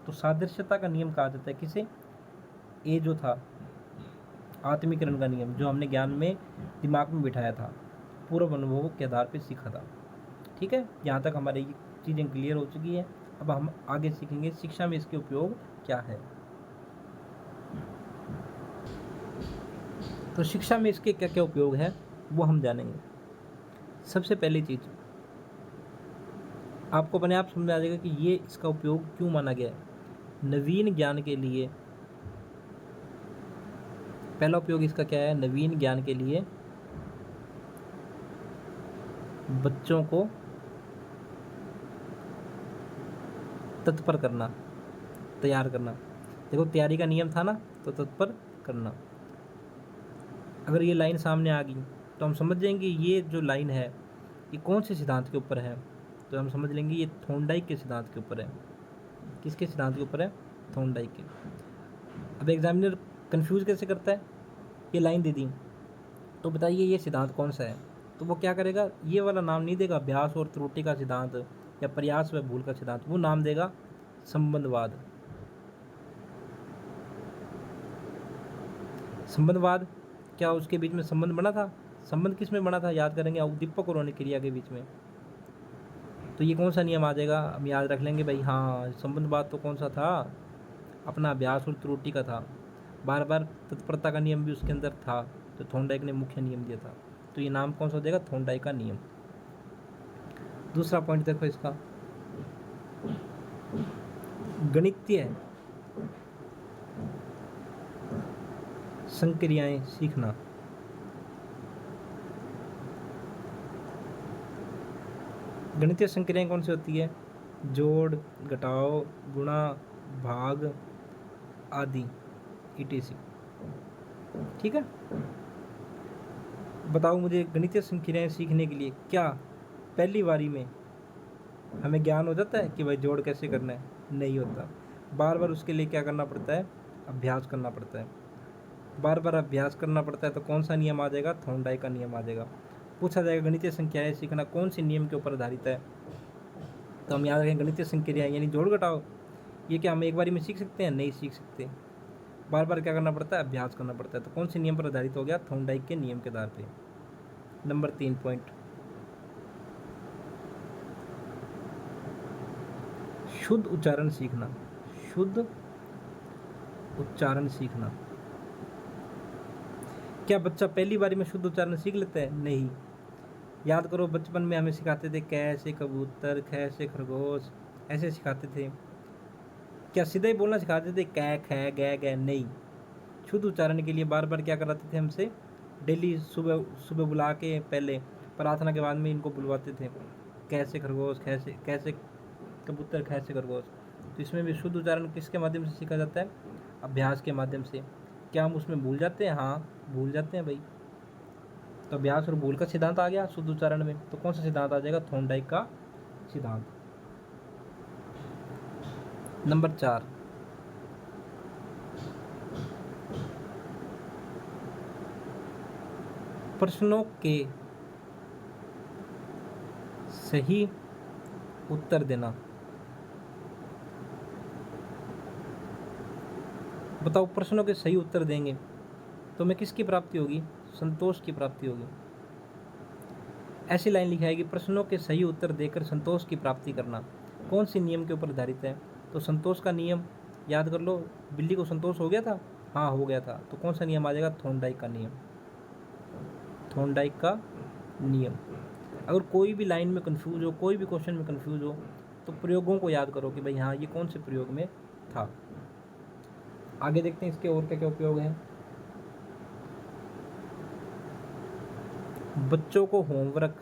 तो सादृश्यता का नियम कहा जाता है किसे, ये जो था आत्मीकरण का नियम, जो हमने ज्ञान में दिमाग में बिठाया था, पूर्व अनुभवों के आधार पर सीखा था। ठीक है, यहाँ तक हमारी चीज़ें क्लियर हो चुकी है। अब हम आगे सीखेंगे शिक्षा में इसके उपयोग क्या है। तो शिक्षा में इसके क्या क्या उपयोग है वो हम जानेंगे। सबसे पहली चीज़ आपको अपने आप समझ में आ जाएगा कि ये इसका उपयोग क्यों माना गया है। नवीन ज्ञान के लिए पहला उपयोग इसका क्या है? नवीन ज्ञान के लिए बच्चों को तत्पर करना, तैयार करना। देखो तैयारी का नियम था ना, तो तत्पर करना। अगर ये लाइन सामने आ गई तो हम समझ जाएंगे ये जो लाइन है ये कौन से सिद्धांत के ऊपर है, तो हम समझ लेंगे ये थॉर्नडाइक के सिद्धांत के ऊपर है। किसके सिद्धांत के ऊपर है? थॉर्नडाइक के। अब एग्जामिनर कंफ्यूज कैसे करता है? ये लाइन दे दी तो बताइए ये सिद्धांत कौन सा है, तो वो क्या करेगा, ये वाला नाम नहीं देगा अभ्यास और त्रुटि का सिद्धांत या प्रयास व भूल का सिद्धांत, वो नाम देगा संबंधवाद। संबंधवाद क्या उसके बीच में संबंध बना था? संबंध किस में बना था? याद करेंगे, उद्दीपक और अनिक क्रिया के बीच में। तो ये कौन सा नियम आ जाएगा? हम याद रख लेंगे भाई, हाँ संबंधवाद तो कौन सा था? अपना अभ्यास और त्रुटि का था। बार बार तत्परता का नियम भी उसके अंदर था, तो थॉर्नडाइक ने मुख्य नियम दिया था। तो ये नाम कौन सा हो जाएगा? थॉर्नडाइक का नियम। दूसरा पॉइंट देखो इसका, गणितीय संक्रियाएं सीखना। गणितीय संक्रियाएं कौन सी होती है? जोड़, घटाओ, गुणा, भाग आदि etc। ठीक है, बताओ मुझे गणितीय संक्रियाएं सीखने के लिए क्या पहली बारी में हमें ज्ञान हो जाता है कि भाई जोड़ कैसे करना है? नहीं होता। बार बार उसके लिए क्या करना पड़ता है? अभ्यास करना पड़ता है। बार बार अभ्यास करना पड़ता है तो कौन सा नियम आ जाएगा? थॉर्नडाइक का नियम आ जाएगा। पूछा जाएगा गणितीय संख्याएं सीखना कौन से नियम के ऊपर आधारित है, तो हम याद रखें गणितीय संक्रियाएं यानी जोड़ घटाओ, ये क्या हम एक बारी में सीख सकते हैं? नहीं सीख सकते। बार बार क्या करना पड़ता है? अभ्यास करना पड़ता है। तो कौन से नियम पर आधारित हो गया? थॉर्नडाइक के नियम के आधार पर। नंबर 3 पॉइंट, शुद्ध उच्चारण सीखना। शुद्ध उच्चारण सीखना। क्या बच्चा पहली बारी में शुद्ध उच्चारण सीख लेता है? नहीं। याद करो बचपन में हमें सिखाते थे कै से कबूतर, ख से खरगोश, ऐसे सिखाते थे। क्या सीधा ही बोलना सिखाते थे कै ख गै गै? नहीं। शुद्ध उच्चारण के लिए बार बार क्या कराते थे हमसे? डेली सुबह सुबह बुला के पहले प्रार्थना के बाद में इनको बुलवाते थे, कैसे खरगोश, कैसे कबूतर, ख से खरगोश। तो इसमें भी शुद्ध उच्चारण किसके माध्यम से सीखा जाता है? अभ्यास के माध्यम से। क्या हम उसमें भूल जाते हैं? हाँ भूल जाते हैं भाई। तो अभ्यास और भूल का सिद्धांत आ गया शुद्ध उच्चारण में। तो कौन सा सिद्धांत आ जाएगा? थॉर्नडाइक का सिद्धांत। नंबर 4, प्रश्नों के सही उत्तर देना। बताओ प्रश्नों के सही उत्तर देंगे तो हमें किसकी प्राप्ति होगी? संतोष की प्राप्ति होगी। ऐसी लाइन लिखी आएगी, प्रश्नों के सही उत्तर देकर संतोष की प्राप्ति करना। कौन सी नियम के ऊपर आधारित है? तो संतोष का नियम। याद कर लो, बिल्ली को संतोष हो गया था? हाँ हो गया था। तो कौन सा नियम आ जाएगा? थॉर्नडाइक का नियम। थॉर्नडाइक का नियम। अगर कोई भी लाइन में कंफ्यूज हो, कोई भी क्वेश्चन में कंफ्यूज हो, तो प्रयोगों को याद करो कि भाई हाँ ये कौन से प्रयोग में था। आगे देखते हैं इसके और क्या क्या उपयोग हैं। बच्चों को होमवर्क,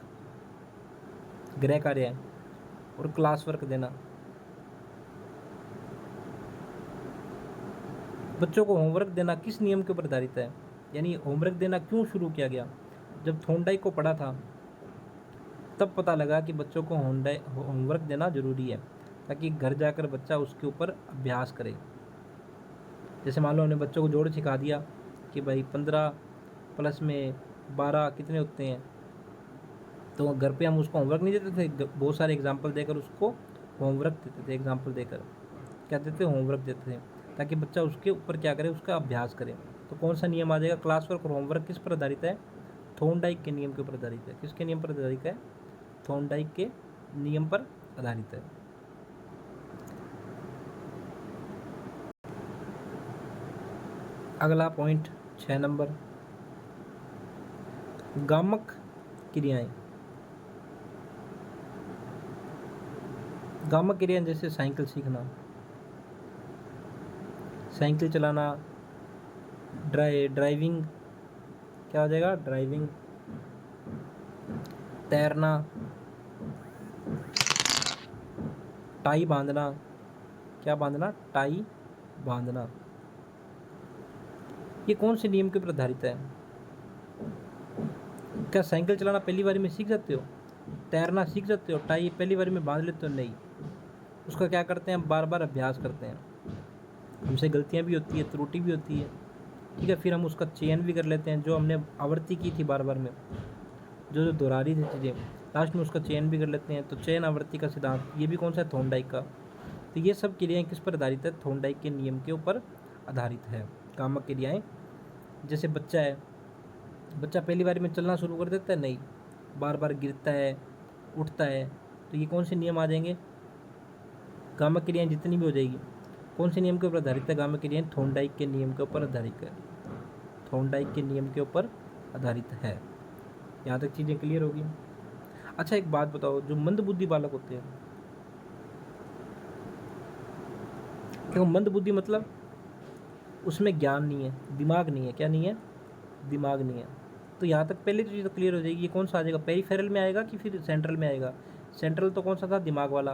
गृह कार्य और क्लास वर्क देना। बच्चों को होमवर्क देना किस नियम के ऊपर आधारित है? यानी होमवर्क देना क्यों शुरू किया गया? जब थॉर्नडाइक को पढ़ा था तब पता लगा कि बच्चों को होमवर्क देना जरूरी है, ताकि घर जाकर बच्चा उसके ऊपर अभ्यास करे। जैसे मान लो हमने बच्चों को जोड़ सिखा दिया कि भाई 15 प्लस में 12 कितने होते हैं, तो घर पे हम उसको होमवर्क नहीं देते थे, बहुत सारे एग्जाम्पल देकर उसको होमवर्क देते थे। एग्जाम्पल देकर क्या देते? होमवर्क देते थे, ताकि बच्चा उसके ऊपर क्या करे? उसका अभ्यास करे। तो कौन सा नियम आ जाएगा? क्लास वर्क और होमवर्क किस पर आधारित है? थॉर्नडाइक के नियम के ऊपर आधारित है। किसके नियम पर आधारित है? थॉर्नडाइक के नियम पर आधारित है। अगला पॉइंट 6 नंबर, गामक क्रियाएं। गामा क्रिया जैसे साइकिल सीखना, साइकिल चलाना, ड्राइविंग, क्या हो जाएगा, ड्राइविंग, तैरना, टाई बांधना, क्या बांधना, टाई बांधना। ये कौन से नियम के ऊपर आधारित है? क्या साइकिल चलाना पहली बारी में सीख जाते हो? तैरना सीख जाते हो? टाई पहली बारी में बांध लेते हो? नहीं, उसका क्या करते हैं, बार बार अभ्यास करते हैं। हमसे गलतियां भी होती है, त्रुटि भी होती है, ठीक है, फिर हम उसका चयन भी कर लेते हैं, जो हमने आवृत्ति की थी बार बार में, जो जो दोहरा रही थी चीज़ें, लास्ट में उसका चयन भी कर लेते हैं। तो चयन आवृत्ति का सिद्धांत, ये भी कौन सा है, थॉर्नडाइक का। तो ये सब क्रियाएं किस पर आधारित है, थॉर्नडाइक के नियम के ऊपर आधारित है। कामक क्रियाएं, जैसे बच्चा है, बच्चा पहली बार में चलना शुरू कर देता है? नहीं, बार बार गिरता है, उठता है। तो ये कौन से नियम आ जाएंगे, कामक क्रियाएं जितनी भी हो जाएगी, कौन से नियम के ऊपर आधारित है, कामक क्रियाएं थॉर्नडाइक के नियम के ऊपर आधारित है, थॉर्नडाइक के नियम के ऊपर आधारित है। यहाँ तक चीज़ें क्लियर होगी। अच्छा एक बात बताओ, जो मंदबुद्धि बालक होते हैं, क्यों मंदबुद्धि मतलब उसमें ज्ञान नहीं है, दिमाग नहीं है, क्या नहीं है, दिमाग नहीं है। तो यहाँ तक पहले तो चीज़ तो क्लियर हो जाएगी, ये कौन सा आ जाएगा, पेरिफेरल में आएगा कि फिर सेंट्रल में आएगा। सेंट्रल तो कौन सा था, दिमाग वाला।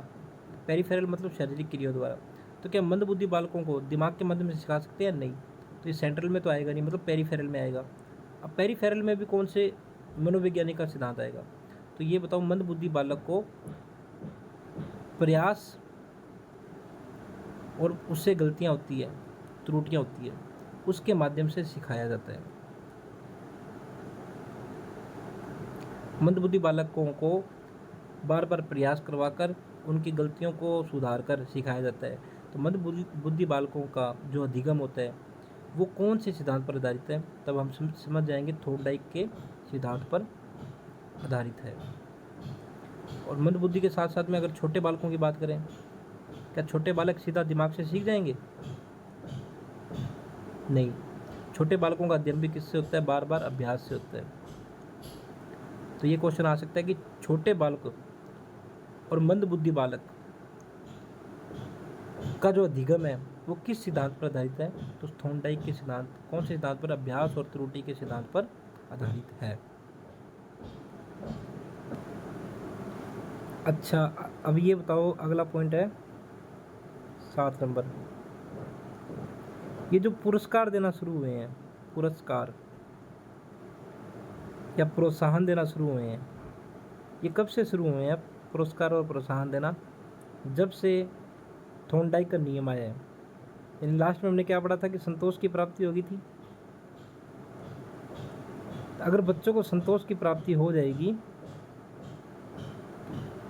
पेरिफेरल मतलब शारीरिक क्रिया द्वारा। तो क्या मंदबुद्धि बालकों को दिमाग के माध्यम से सिखा सकते हैं? नहीं। तो ये सेंट्रल में तो आएगा नहीं, मतलब पेरिफेरल में आएगा। अब पेरिफेरल में भी कौन से मनोवैज्ञानिक का सिद्धांत आएगा? तो ये बताओ, मंदबुद्धि बालक को प्रयास और उससे गलतियाँ होती है, त्रुटियाँ होती है, उसके माध्यम से सिखाया जाता है। मंदबुद्धि बालकों को बार बार प्रयास करवाकर उनकी गलतियों को सुधार कर सिखाया जाता है। तो मंदबुद्धि बालकों का जो अधिगम होता है वो कौन से सिद्धांत पर आधारित है? तब हम समझ जाएंगे थॉर्नडाइक के सिद्धांत पर आधारित है। और मंदबुद्धि के साथ साथ में अगर छोटे बालकों की बात करें, क्या छोटे बालक सीधा दिमाग से सीख जाएंगे? नहीं, छोटे बालकों का अध्ययन भी किससे होता है, बार बार अभ्यास से होता है। तो ये क्वेश्चन आ सकता है कि छोटे बालक और मंदबुद्धि बालक का जो अधिगम है वो किस सिद्धांत पर आधारित है? तो थॉर्नडाइक के सिद्धांत, कौन से सिद्धांत पर, अभ्यास और त्रुटि के सिद्धांत पर आधारित है। अच्छा अब ये बताओ, अगला पॉइंट है 7 नंबर, ये जो पुरस्कार देना शुरू हुए हैं, पुरस्कार या प्रोत्साहन देना शुरू हुए हैं, ये कब से शुरू हुए हैं पुरस्कार और प्रोत्साहन देना? जब से थॉर्नडाइक का नियम आया है। यानी लास्ट में हमने क्या पढ़ा था कि संतोष की प्राप्ति होगी थी। अगर बच्चों को संतोष की प्राप्ति हो जाएगी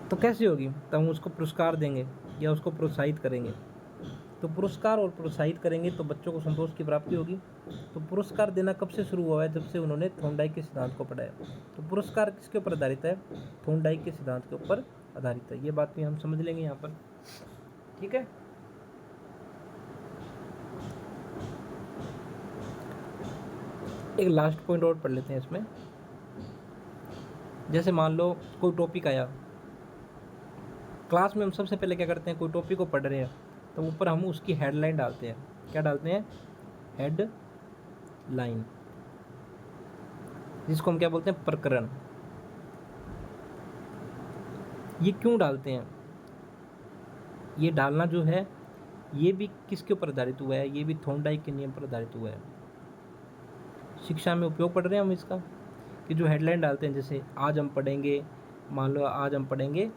तो कैसे होगी? तब हम उसको पुरस्कार देंगे या उसको प्रोत्साहित करेंगे। तो पुरस्कार और प्रोत्साहित करेंगे तो बच्चों को संतोष की प्राप्ति होगी। तो पुरस्कार देना कब से शुरू हुआ है? जब से उन्होंने थॉर्नडाइक के सिद्धांत को पढ़ा है। तो पुरस्कार किसके ऊपर आधारित है? थॉर्नडाइक के सिद्धांत के ऊपर आधारित है। ये बात भी हम समझ लेंगे यहाँ पर, ठीक है। एक लास्ट पॉइंट और पढ़ लेते हैं इसमें। जैसे मान लो कोई टॉपिक आया क्लास में, हम सबसे पहले क्या करते हैं, कोई टॉपिक को पढ़ रहे हैं तो ऊपर हम उसकी हेडलाइन डालते हैं। क्या डालते हैं? हेडलाइन, जिसको हम क्या बोलते हैं, प्रकरण। ये क्यों डालते हैं? ये डालना जो है ये भी किसके ऊपर आधारित हुआ है? ये भी थॉर्नडाइक के नियम पर आधारित हुआ है। शिक्षा में उपयोग पढ़ रहे हैं हम इसका, कि जो हेडलाइन डालते हैं, जैसे आज हम पढ़ेंगे, मान लो आज हम पढ़ेंगे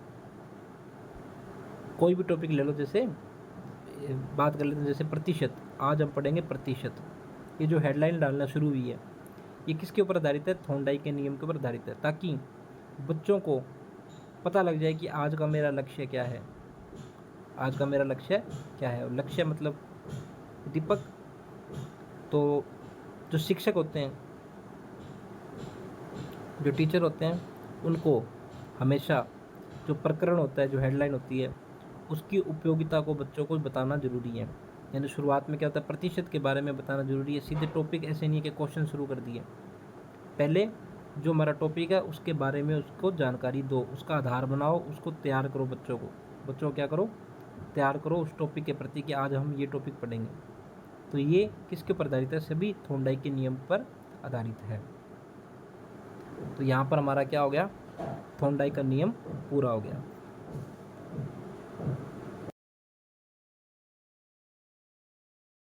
कोई भी टॉपिक ले लो, जैसे बात कर लेते हैं जैसे प्रतिशत, आज हम पढ़ेंगे प्रतिशत। ये जो हेडलाइन डालना शुरू हुई है ये किसके ऊपर आधारित है? थॉर्नडाइक के नियम के ऊपर आधारित है, ताकि बच्चों को पता लग जाए कि आज का मेरा लक्ष्य क्या है, आज का मेरा लक्ष्य क्या है। और लक्ष्य मतलब दीपक, तो जो शिक्षक होते हैं, जो टीचर होते हैं, उनको हमेशा जो प्रकरण होता है, जो हेडलाइन होती है, उसकी उपयोगिता को बच्चों को बताना जरूरी है। यानी शुरुआत में क्या होता है, प्रतिशत के बारे में बताना जरूरी है। सीधे टॉपिक ऐसे नहीं है कि क्वेश्चन शुरू कर दिए, पहले जो हमारा टॉपिक है उसके बारे में उसको जानकारी दो, उसका आधार बनाओ, उसको तैयार करो बच्चों को, बच्चों क्या करो, तैयार करो उस टॉपिक के प्रति कि आज हम ये टॉपिक पढ़ेंगे। तो ये किसके ऊपर आधारित है, सभी थॉर्नडाइक के नियम पर आधारित है। तो यहाँ पर हमारा क्या हो गया, थॉर्नडाइक का नियम पूरा हो गया।